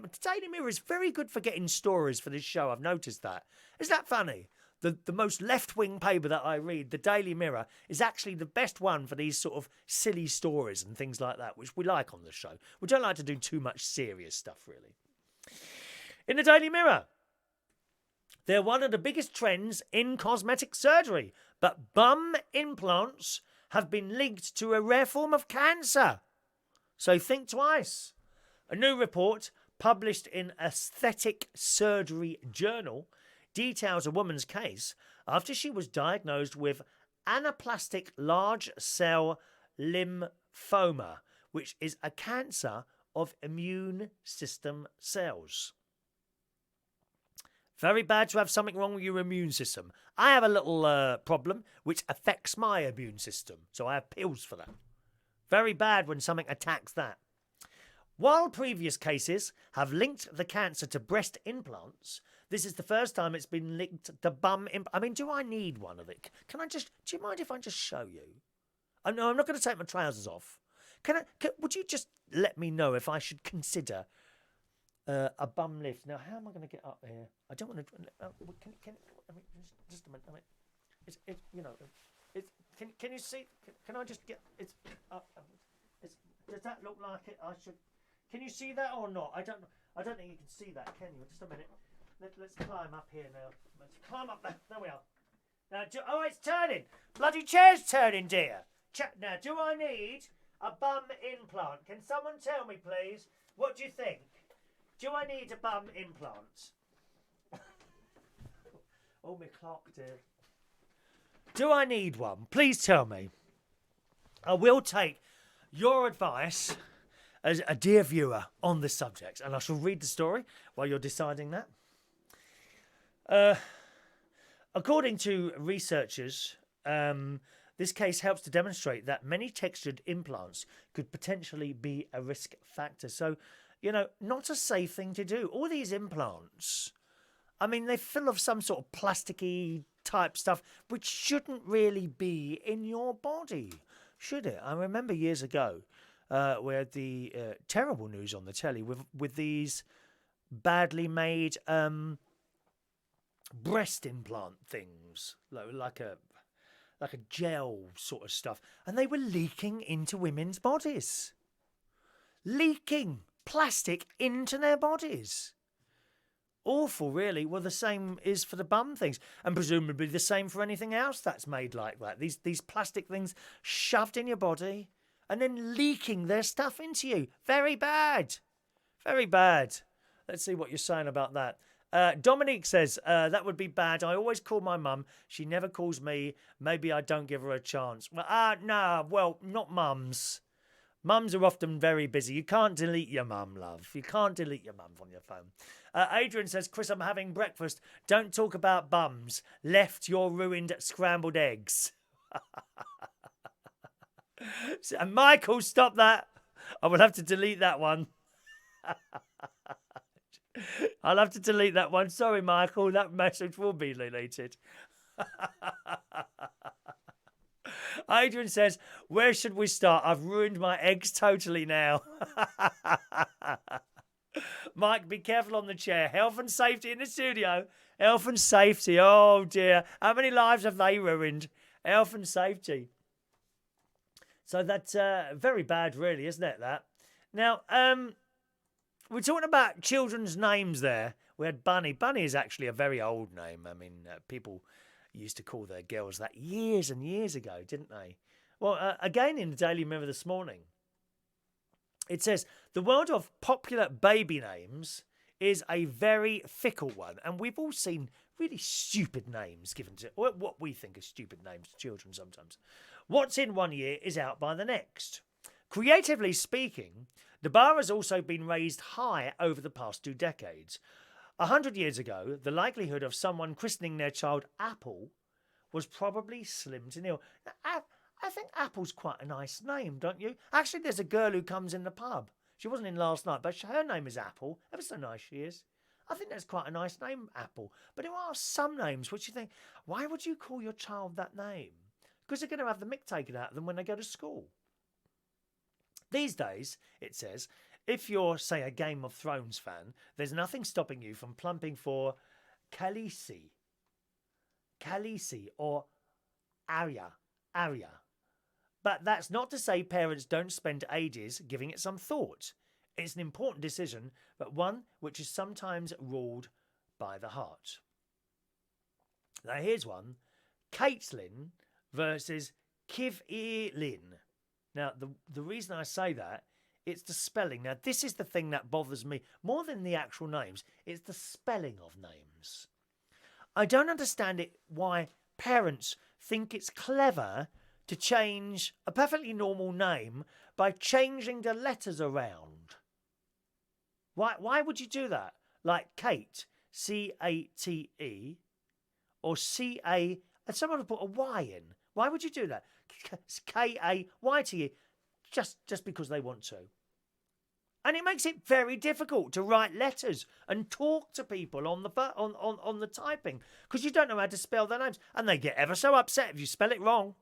Mirror is very good for getting stories for this show. I've noticed that. Isn't that funny? the most left-wing paper that I read, the Daily Mirror, is actually the best one for these sort of silly stories and things like that, which we like on the show. We don't like to do too much serious stuff, really. In the Daily Mirror, they're one of the biggest trends in cosmetic surgery, but bum implants have been linked to a rare form of cancer. So think twice. A new report published in Aesthetic Surgery Journal details a woman's case after she was diagnosed with anaplastic large cell lymphoma, which is a cancer of immune system cells. Very bad to have something wrong with your immune system. I have a little problem which affects my immune system, so I have pills for that. Very bad when something attacks that. While previous cases have linked the cancer to breast implants, this is the first time it's been linked to bum implants. I mean, do I need one of it? Do you mind if I just show you? No, I'm not going to take my trousers off. Would you just let me know if I should consider a bum lift? Now, how am I going to get up here? I don't want to. Just a minute. Can you see? Can I just get? Does that look like it? I should. Can you see that or not? I don't think you can see that, can you? Just a minute. Let's climb up here now. Let's climb up there. There we are. Now, it's turning. Bloody chair's turning, dear. Now, do I need a bum implant? Can someone tell me, please? What do you think? Do I need a bum implant? Oh, my clock, dear. Do I need one? Please tell me. I will take your advice as a dear viewer on this subject, and I shall read the story while you're deciding that. According to researchers, this case helps to demonstrate that many textured implants could potentially be a risk factor. So, not a safe thing to do. All these implants, I mean, they're full of some sort of plasticky type stuff, which shouldn't really be in your body, should it? I remember years ago, we had the terrible news on the telly with these badly made breast implant things, like a gel sort of stuff, and they were leaking into women's bodies. Leaking plastic into their bodies. Awful, really. Well, the same is for the bum things, and presumably the same for anything else that's made like that. These plastic things shoved in your body and then leaking their stuff into you. Very bad. Very bad. Let's see what you're saying about that. Dominique says, that would be bad. I always call my mum. She never calls me. Maybe I don't give her a chance. Well, no, well, not mums. Mums are often very busy. You can't delete your mum, love. You can't delete your mum from your phone. Adrian says, Chris, I'm having breakfast. Don't talk about bums. Left your ruined scrambled eggs. And Michael, stop that. I will have to delete that one. I'll have to delete that one. Sorry, Michael. That message will be deleted. Adrian says, where should we start? I've ruined my eggs totally now. Mike, be careful on the chair. Health and safety in the studio. Health and safety. Oh, dear. How many lives have they ruined? Health and safety. So that's very bad, really, isn't it, that? Now, we're talking about children's names there. We had Bunny. Bunny is actually a very old name. I mean, people used to call their girls that years and years ago, didn't they? Well, again in the Daily Mirror this morning, it says, the world of popular baby names is a very fickle one. And we've all seen really stupid names given to, or what we think are stupid names to children sometimes. What's in one year is out by the next. Creatively speaking, the bar has also been raised high over the past 2 decades. 100 years ago, the likelihood of someone christening their child Apple was probably slim to nil. I think Apple's quite a nice name, don't you? Actually, there's a girl who comes in the pub. She wasn't in last night, but her name is Apple. Ever so nice she is. I think that's quite a nice name, Apple. But there are some names which you think, why would you call your child that name? Because they're going to have the mick taken out of them when they go to school. These days, it says, if you're, say, a Game of Thrones fan, there's nothing stopping you from plumping for Khaleesi. Khaleesi or Arya. But that's not to say parents don't spend ages giving it some thought. It's an important decision, but one which is sometimes ruled by the heart. Now here's one. Caitlin versus Kivlin. Now the reason I say that, it's the spelling. Now this is the thing that bothers me more than the actual names. It's the spelling of names. I don't understand it why parents think it's clever to change a perfectly normal name by changing the letters around. Why would you do that? Like Kate, C-A-T-E, or C-A, and someone put a Y in. Why would you do that? K-A-Y-T-E, just because they want to. And it makes it very difficult to write letters and talk to people on the typing because you don't know how to spell their names, and they get ever so upset if you spell it wrong.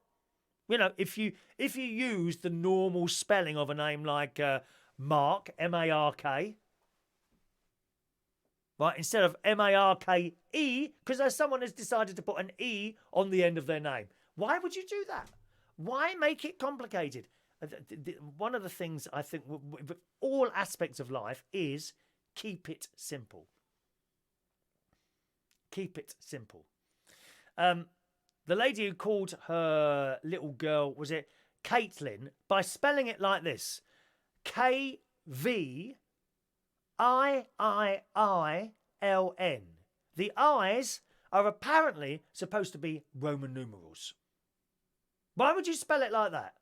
You know, if you use the normal spelling of a name like Mark, M-A-R-K, right, instead of M-A-R-K-E, because someone has decided to put an E on the end of their name. Why would you do that? Why make it complicated? One of the things I think with all aspects of life is keep it simple. Keep it simple. The lady who called her little girl, was it Caitlin, by spelling it like this. K-V-I-I-I-L-N. The I's are apparently supposed to be Roman numerals. Why would you spell it like that?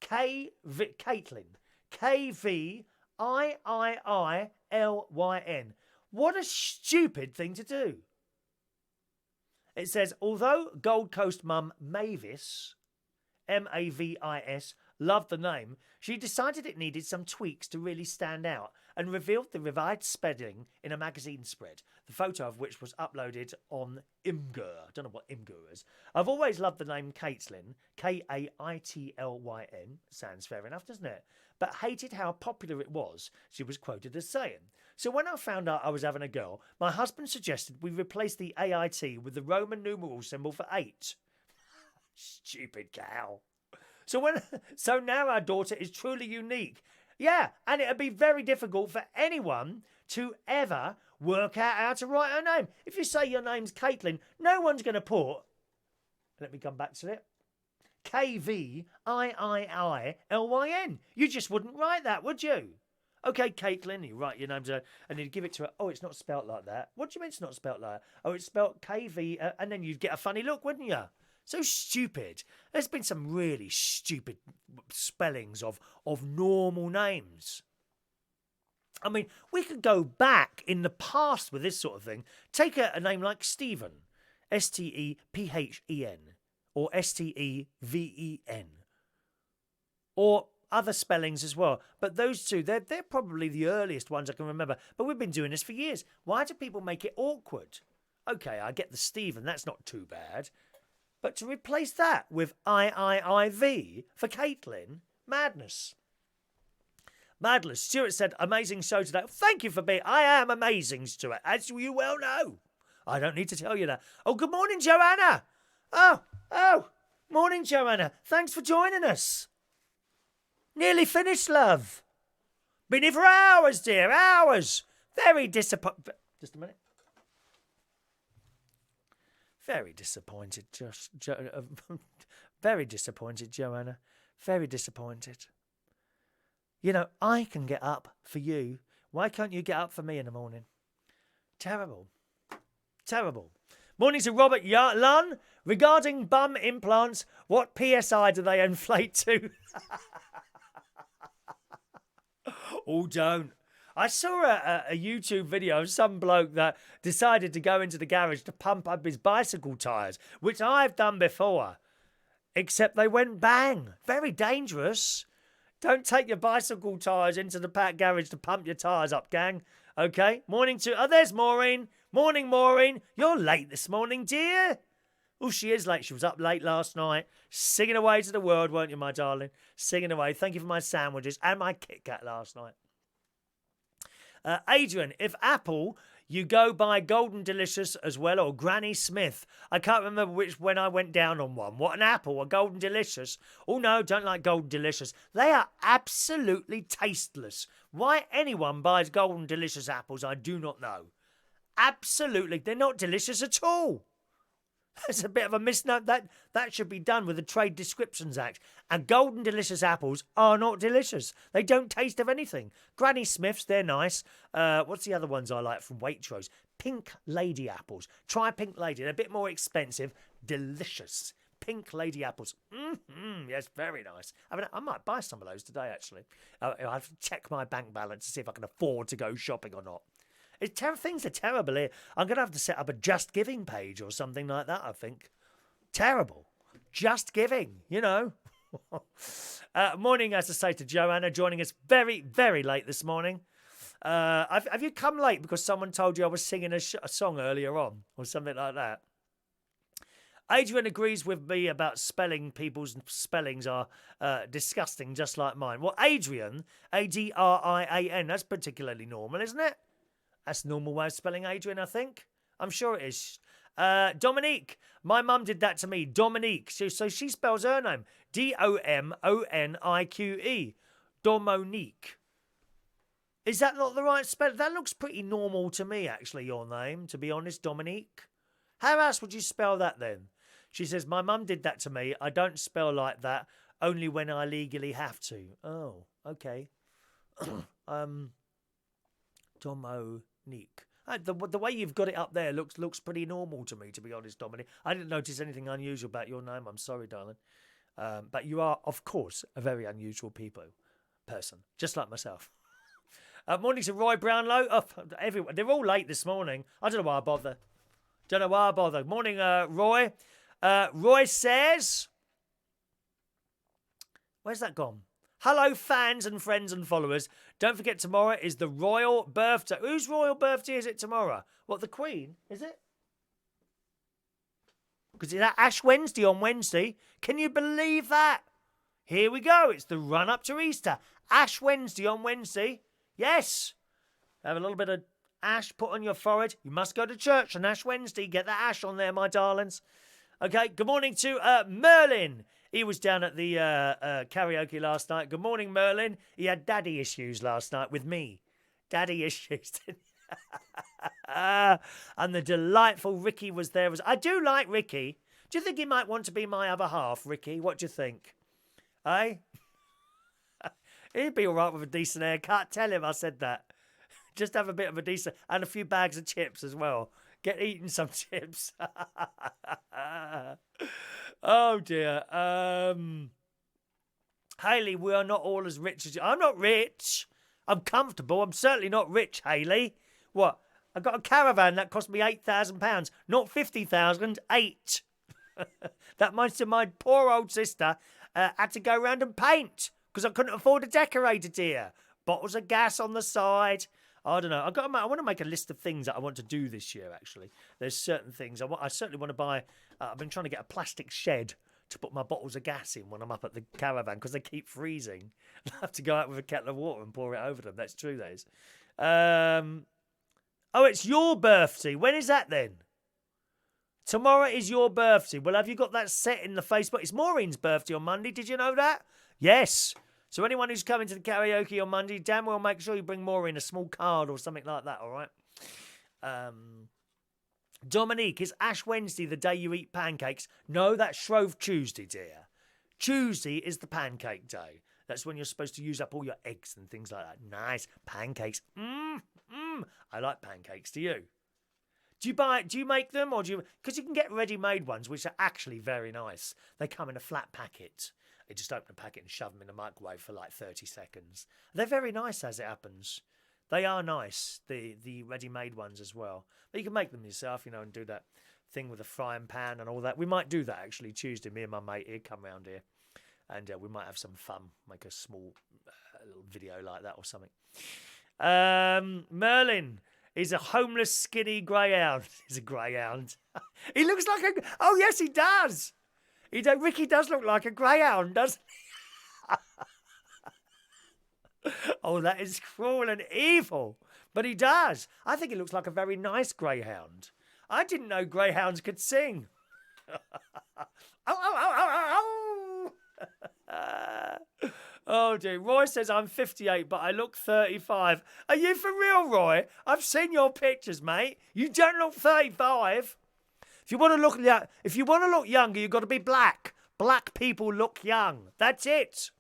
Caitlin. K-V-I-I-I-L-Y-N. What a stupid thing to do. It says, although Gold Coast mum Mavis, M-A-V-I-S, loved the name, she decided it needed some tweaks to really stand out and revealed the revised spelling in a magazine spread, the photo of which was uploaded on Imgur. I don't know what Imgur is. I've always loved the name Caitlin, K-A-I-T-L-Y-N. Sounds fair enough, doesn't it? But hated how popular it was, she was quoted as saying. So when I found out I was having a girl, my husband suggested we replace the AIT with the Roman numeral symbol for 8. Stupid cow. So now our daughter is truly unique. Yeah, and it'd be very difficult for anyone to ever work out how to write her name. If you say your name's Caitlin, no one's going to put, let me come back to it, K-V-I-I-I-L-Y-N. You just wouldn't write that, would you? Okay, Caitlin, you write your name to her, and you give it to her. Oh, it's not spelt like that. What do you mean it's not spelt like that? Oh, it's spelt K-V, and then you'd get a funny look, wouldn't you? So stupid. There's been some really stupid spellings of normal names. I mean, we could go back in the past with this sort of thing. Take a name like Stephen, S-T-E-P-H-E-N, or S-T-E-V-E-N, or other spellings as well. But those two, they're probably the earliest ones I can remember. But we've been doing this for years. Why do people make it awkward? Okay, I get the Stephen, that's not too bad. But to replace that with I-I-I-V for Caitlin, madness. Madness. Stuart said, amazing show today. Thank you for being... I am amazing, Stuart, as you well know. I don't need to tell you that. Oh, good morning, Joanna. Oh, morning, Joanna. Thanks for joining us. Nearly finished, love. Been here for hours, dear, hours. Very disappointed. Just a minute. Very disappointed, very disappointed, Joanna. Very disappointed. You know, I can get up for you. Why can't you get up for me in the morning? Terrible. Terrible. Morning to Robert Lunn. Regarding bum implants, what PSI do they inflate to? Oh, don't. I saw a YouTube video of some bloke that decided to go into the garage to pump up his bicycle tyres, which I've done before, except they went bang. Very dangerous. Don't take your bicycle tyres into the packed garage to pump your tyres up, gang. Okay? Morning to... Oh, there's Maureen. Morning, Maureen. You're late this morning, dear. Oh, she is late. She was up late last night, singing away to the world, weren't you, my darling? Singing away. Thank you for my sandwiches and my Kit Kat last night. Adrian, if Apple You go by Golden Delicious as well, or Granny Smith. I can't remember when I went down on one. What, an apple, a Golden Delicious? Oh no, don't like Golden Delicious. They are absolutely tasteless. Why anyone buys Golden Delicious apples, I do not know. Absolutely, they're not delicious at all. That's a bit of a misnomer. That should be done with the Trade Descriptions Act. And Golden Delicious apples are not delicious. They don't taste of anything. Granny Smiths, they're nice. What's the other ones I like from Waitrose? Pink Lady apples. Try Pink Lady. They're a bit more expensive. Delicious. Pink Lady apples. Yes, very nice. I mean, I might buy some of those today, actually. I have to check my bank balance to see if I can afford to go shopping or not. Things are terrible here. I'm going to have to set up a Just Giving page or something like that, I think. Terrible. Just Giving, you know. Morning, as I say, to Joanna, joining us very, very late this morning. Have you come late because someone told you I was singing a song earlier on or something like that? Adrian agrees with me about spelling. People's spellings are disgusting, just like mine. Well, Adrian, Adrian, that's particularly normal, isn't it? That's a normal way of spelling Adrian, I think. I'm sure it is. Dominique. My mum did that to me. Dominique. So she spells her name. Domonique. Domonique. Is that not the right spell? That looks pretty normal to me, actually, your name, to be honest, Dominique. How else would you spell that then? She says, my mum did that to me. I don't spell like that, only when I legally have to. Oh, okay. Domonique. The way you've got it up there looks pretty normal to me, to be honest, Dominic. I didn't notice anything unusual about your name. I'm sorry, darling. But you are, of course, a very unusual person, just like myself. Morning to Roy Brownlow. Oh, everyone, they're all late this morning. I don't know why I bother. Morning, Roy. Roy says... Where's that gone? Hello, fans and friends and followers. Don't forget, tomorrow is the royal birthday. Whose royal birthday is it tomorrow? What, the Queen? Is it? Because it's Ash Wednesday on Wednesday. Can you believe that? Here we go. It's the run-up to Easter. Ash Wednesday on Wednesday. Yes. Have a little bit of ash put on your forehead. You must go to church on Ash Wednesday. Get that ash on there, my darlings. Okay, good morning to Merlin. He was down at the karaoke last night. Good morning, Merlin. He had daddy issues last night with me. Daddy issues. And the delightful Ricky was there. I do like Ricky. Do you think he might want to be my other half, Ricky? What do you think? Eh? He'd be all right with a decent haircut. Tell him I said that. Just have a bit of a decent... And a few bags of chips as well. Get eating some chips. Oh, dear. Hayley, we are not all as rich as you. I'm not rich. I'm comfortable. I'm certainly not rich, Hayley. What? I got a caravan that cost me £8,000. Not 50,000, 8. That means my poor old sister had to go round and paint because I couldn't afford a decorator here. Bottles of gas on the side. I don't know. I want to make a list of things that I want to do this year, actually. There's certain things. I certainly want to buy... I've been trying to get a plastic shed to put my bottles of gas in when I'm up at the caravan because they keep freezing. I have to go out with a kettle of water and pour it over them. That's true, that is. Oh, it's your birthday. When is that then? Tomorrow is your birthday. Well, have you got that set in the Facebook? It's Maureen's birthday on Monday. Did you know that? Yes. So anyone who's coming to the karaoke on Monday, damn well make sure you bring Maureen a small card or something like that, all right? Dominique, is Ash Wednesday the day you eat pancakes? No, that's Shrove Tuesday, dear. Tuesday is the pancake day. That's when you're supposed to use up all your eggs and things like that. Nice. Pancakes. I like pancakes. Do you? Do you make them or do you... Because you can get ready-made ones, which are actually very nice. They come in a flat packet. You just open a packet and shove them in the microwave for like 30 seconds. They're very nice as it happens. They are nice, the ready-made ones as well. But you can make them yourself, and do that thing with a frying pan and all that. We might do that, actually, Tuesday. Me and my mate here come round here. And we might have some fun. Make a small little video like that or something. Merlin is a homeless, skinny greyhound. He's a greyhound. He looks like a... Oh, yes, he does. Ricky does look like a greyhound, doesn't he? Oh, that is cruel and evil. But he does. I think he looks like a very nice greyhound. I didn't know greyhounds could sing. Oh dear. Roy says I'm 58, but I look 35. Are you for real, Roy? I've seen your pictures, mate. You don't look 35. If you want to look younger, you've got to be black. Black people look young. That's it.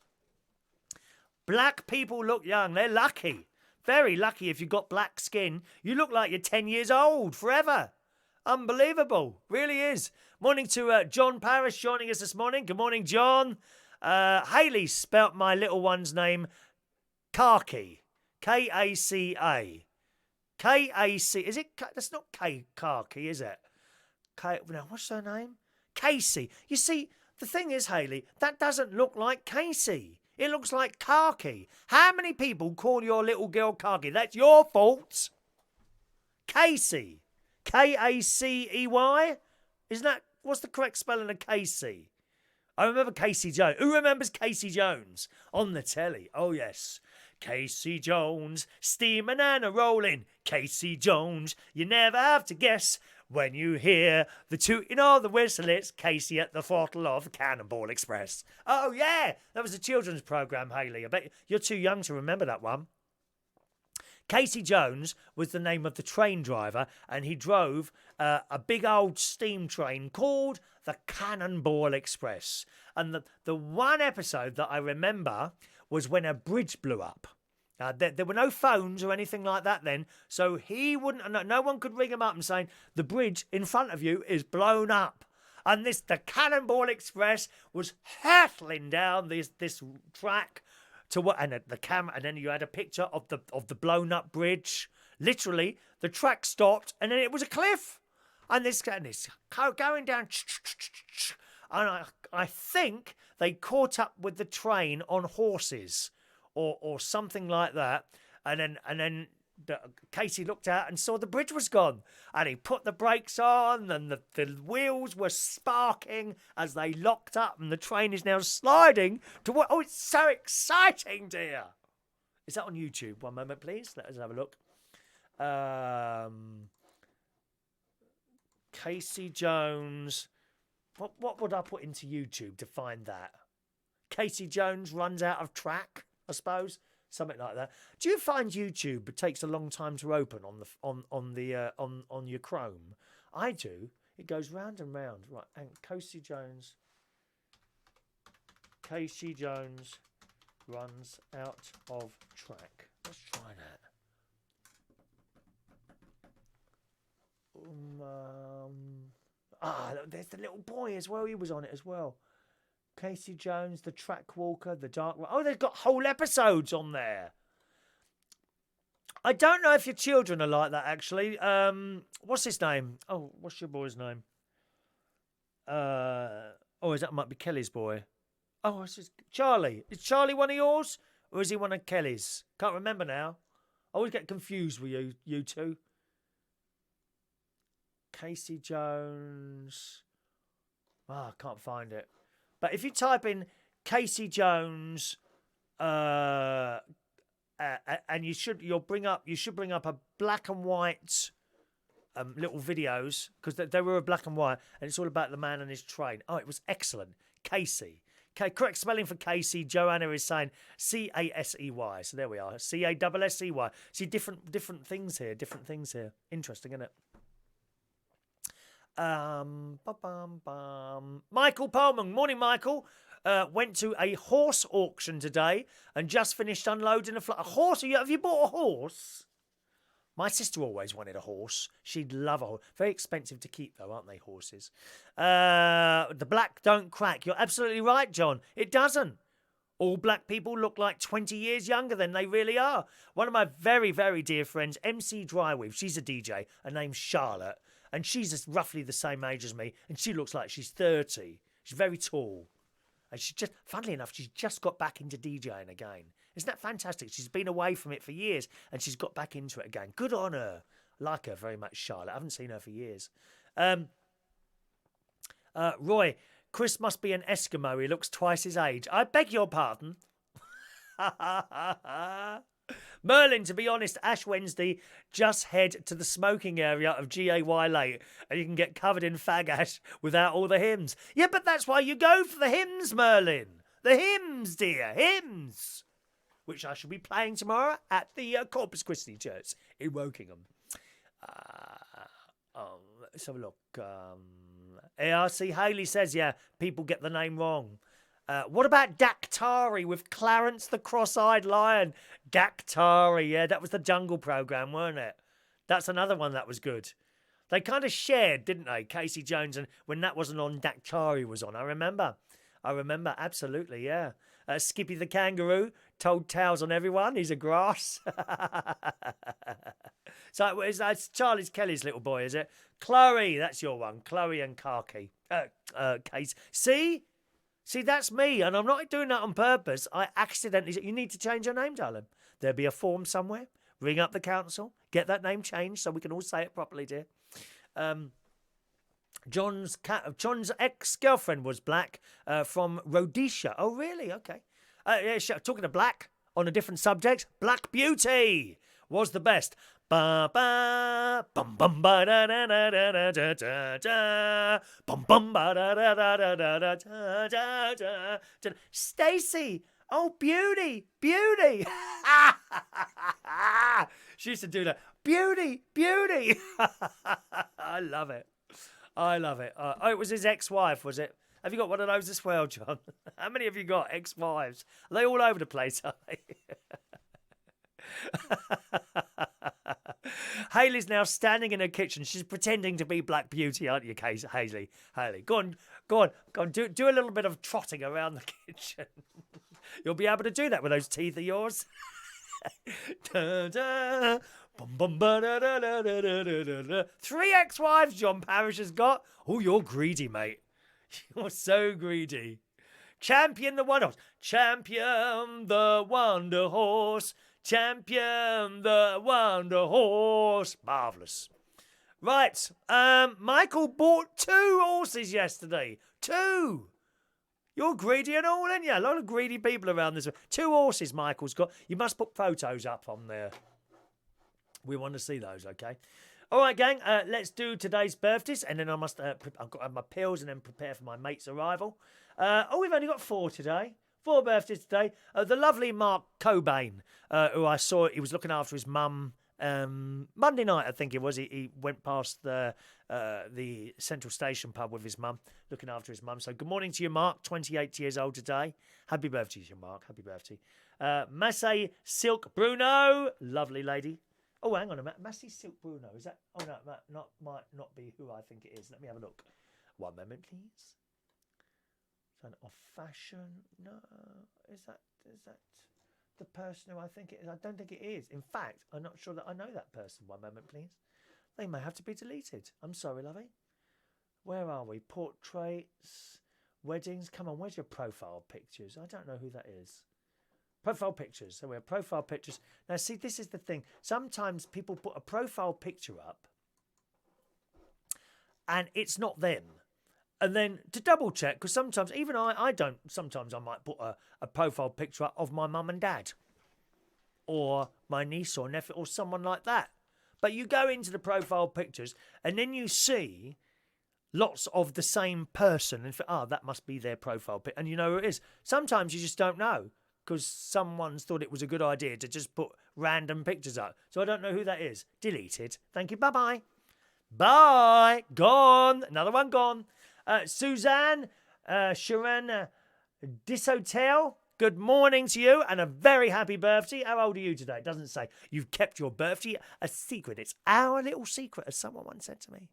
Black people look young. They're lucky. Very lucky if you've got black skin. You look like you're 10 years old forever. Unbelievable. Really is. Morning to John Parrish joining us this morning. Good morning, John. Hayley spelt my little one's name Khaki. K-A-C-A. K-A-C. Is it? That's not Khaki, is it? Now, what's her name? Casey. You see, the thing is, Hayley, that doesn't look like Casey. It looks like Khaki. How many people call your little girl Khaki? That's your fault. Casey. K-A-C-E-Y? Isn't that, what's the correct spelling of Casey? I remember Casey Jones. Who remembers Casey Jones? On the telly. Oh, yes. Casey Jones, steaming and a-rolling. Casey Jones, you never have to guess. When you hear the tooting of the whistle, it's Casey at the throttle of the Cannonball Express. Oh, yeah. That was a children's programme, Hayley. I bet you're too young to remember that one. Casey Jones was the name of the train driver, and he drove a big old steam train called the Cannonball Express. And the one episode that I remember was when a bridge blew up. There were no phones or anything like that then, so he wouldn't. No one could ring him up and saying the bridge in front of you is blown up. And the Cannonball Express was hurtling down this track to what, and the camera, and then you had a picture of the blown up bridge. Literally, the track stopped, and then it was a cliff, and this going down. And I think they caught up with the train on horses. Or something like that, and then Casey looked out and saw the bridge was gone, and he put the brakes on, and the wheels were sparking as they locked up, and the train is now sliding to what? Oh, it's so exciting, dear! Is that on YouTube? One moment, please. Let us have a look. Casey Jones. What would I put into YouTube to find that? Casey Jones runs out of track, I suppose, something like that. Do you find YouTube takes a long time to open on your Chrome? I do. It goes round and round. Right, and Casey Jones runs out of track. Let's try that. There's the little boy as well. He was on it as well. Casey Jones, the track walker, the dark... Oh, they've got whole episodes on there. I don't know if your children are like that, actually. What's his name? Oh, what's your boy's name? That might be Kelly's boy. Oh, it's just Charlie. Is Charlie one of yours? Or is he one of Kelly's? Can't remember now. I always get confused with you two. Casey Jones... I can't find it. But if you type in Casey Jones, and you should bring up a black and white little videos, because they were black and white, and it's all about the man and his train. Oh, it was excellent. Casey. Correct spelling for Casey. Joanna is saying C-A-S-E-Y. So there we are. C-A-S-S-E-Y. See, different things here. Interesting, isn't it? Michael Pullman. Morning, Michael. Went to a horse auction today and just finished unloading a horse. Have you bought a horse? My sister always wanted a horse. She'd love a horse. Very expensive to keep, though, aren't they, horses? The black don't crack. You're absolutely right, John. It doesn't. All black people look like 20 years younger than they really are. One of my very, very dear friends, MC Dryweave, she's a DJ. Her name's Charlotte. And she's roughly the same age as me, and she looks like she's 30. She's very tall. And funnily enough, she's just got back into DJing again. Isn't that fantastic? She's been away from it for years, and she's got back into it again. Good on her. I like her very much, Charlotte. I haven't seen her for years. Roy, Chris must be an Eskimo. He looks twice his age. I beg your pardon. Merlin, to be honest, Ash Wednesday, just head to the smoking area of GAY Late and you can get covered in fag ash without all the hymns. Yeah, but that's why you go for the hymns, Merlin. The hymns, dear, hymns. Which I shall be playing tomorrow at the Corpus Christi Church in Wokingham. Let's have a look. ARC Haley says, yeah, people get the name wrong. What about Daktari with Clarence the Cross-Eyed Lion? Daktari, yeah, that was the Jungle programme, weren't it? That's another one that was good. They kind of shared, didn't they? Casey Jones, and when that wasn't on, Daktari was on. I remember, absolutely, yeah. Skippy the Kangaroo told tales on everyone. He's a grass. So it's Charlie Kelly's little boy, is it? Chloe, that's your one. Chloe and Khaki. Case. See, that's me, and I'm not doing that on purpose. I accidentally... You need to change your name, darling. There'll be a form somewhere. Ring up the council. Get that name changed so we can all say it properly, dear. John's ex-girlfriend was black from Rhodesia. Oh, really? Okay. Yeah, talking to black on a different subject. Black Beauty was the best. Ba ba bum bum ba da da da da da da da bum bum ba da da da da da da da da da. Stacey, oh beauty. She used to do that. Beauty. I love it. Oh, it was his ex-wife, was it? Have you got one of those as well, John? How many have you got, ex-wives? Are they all over the place, are they? Hayley's now standing in her kitchen. She's pretending to be Black Beauty, aren't you, Hayley? Go on. Do a little bit of trotting around the kitchen. You'll be able to do that with those teeth of yours. Da, da. Bum, bum, ba, da, da, da, da, da, da, da. 3 ex-wives John Parrish has got. Oh, you're greedy, mate. You're so greedy. Champion the Wonder Horse. Champion the Wonder Horse. Champion the Wonder Horse. Marvellous. Right. Michael bought 2 horses yesterday. 2. You're greedy and all, aren't you? A lot of greedy people around this. 2 horses Michael's got. You must put photos up on there. We want to see those, okay? All right, gang, let's do today's birthdays, and then I've got to have my pills and then prepare for my mate's arrival. We've only got 4 today. 4 birthdays today. The lovely Mark Cobain, who I saw, he was looking after his mum Monday night, I think it was. He went past the Central Station pub with his mum, looking after his mum. So good morning to you, Mark, 28 years old today. Happy birthday to you, Mark. Happy birthday. Massey Silk Bruno, lovely lady. Oh, hang on a minute. Massey Silk Bruno, is that? Oh, no, might not be who I think it is. Let me have a look. One moment, please. Is that off fashion? No. Is that the person who I think it is? I don't think it is. In fact, I'm not sure that I know that person. One moment, please. They may have to be deleted. I'm sorry, lovey. Where are we? Portraits, weddings. Come on, where's your profile pictures? I don't know who that is. Profile pictures. So we have profile pictures. Now, see, this is the thing. Sometimes people put a profile picture up and it's not them. And then to double check, because sometimes, even I don't, sometimes I might put a profile picture up of my mum and dad or my niece or nephew or someone like that. But you go into the profile pictures and then you see lots of the same person and think, that must be their profile pic. And you know who it is. Sometimes you just don't know, because someone's thought it was a good idea to just put random pictures up. So I don't know who that is. Deleted. Thank you. Bye-bye. Bye. Gone. Another one gone. Susanne Sharon Dishotel, good morning to you and a very happy birthday. How old are you today? It doesn't say. You've kept your birthday a secret. It's our little secret, as someone once said to me.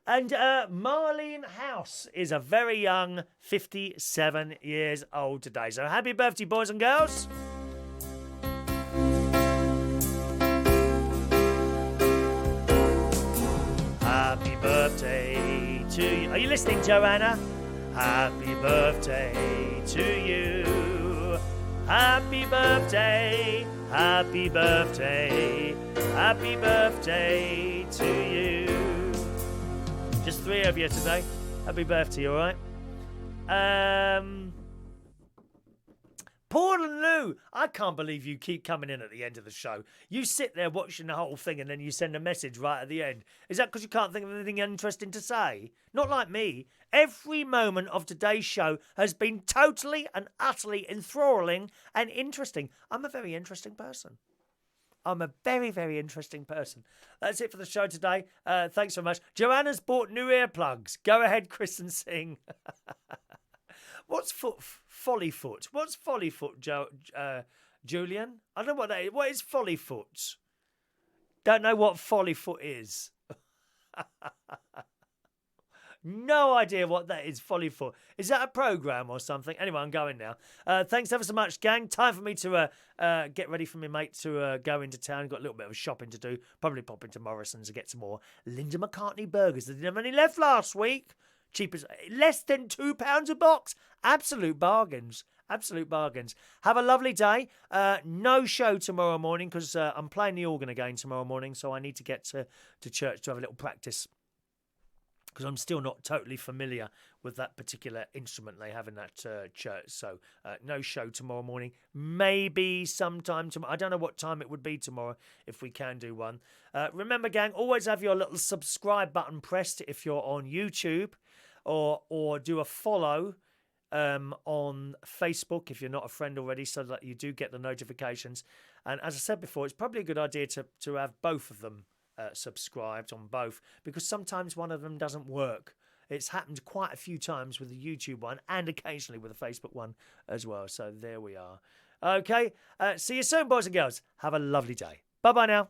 And Marlene House is a very young 57 years old today. So happy birthday, boys and girls. Happy birthday to you. Are you listening, Joanna? Happy birthday to you. Happy birthday. Happy birthday. Happy birthday to you. Just 3 of you today. Happy birthday, all right? Paul and Lou, I can't believe you keep coming in at the end of the show. You sit there watching the whole thing and then you send a message right at the end. Is that because you can't think of anything interesting to say? Not like me. Every moment of today's show has been totally and utterly enthralling and interesting. I'm a very interesting person. I'm a very, very interesting person. That's it for the show today. Thanks so much. Joanna's bought new earplugs. Go ahead, Chris, and sing. What's Follyfoot? What's Follyfoot, Julian? I don't know what that is. What is Follyfoot? Don't know what Follyfoot is. No idea what that is, Follyfoot. Is that a programme or something? Anyway, I'm going now. Thanks ever so much, gang. Time for me to get ready for my mate to go into town. Got a little bit of shopping to do. Probably pop into Morrison's to get some more Linda McCartney burgers. They didn't have any left last week. Cheap as less than £2 a box. Absolute bargains. Absolute bargains. Have a lovely day. No show tomorrow morning because I'm playing the organ again tomorrow morning, so I need to get to church to have a little practice, because I'm still not totally familiar with that particular instrument they have in that church. So no show tomorrow morning. Maybe sometime tomorrow. I don't know what time it would be tomorrow if we can do one. Remember, gang, always have your little subscribe button pressed if you're on YouTube, or do a follow on Facebook if you're not a friend already, so that you do get the notifications. And as I said before, it's probably a good idea to have both of them subscribed on both, because sometimes one of them doesn't work. It's happened quite a few times with the YouTube one and occasionally with the Facebook one as well. So there we are. Okay, see you soon, boys and girls. Have a lovely day. Bye bye now.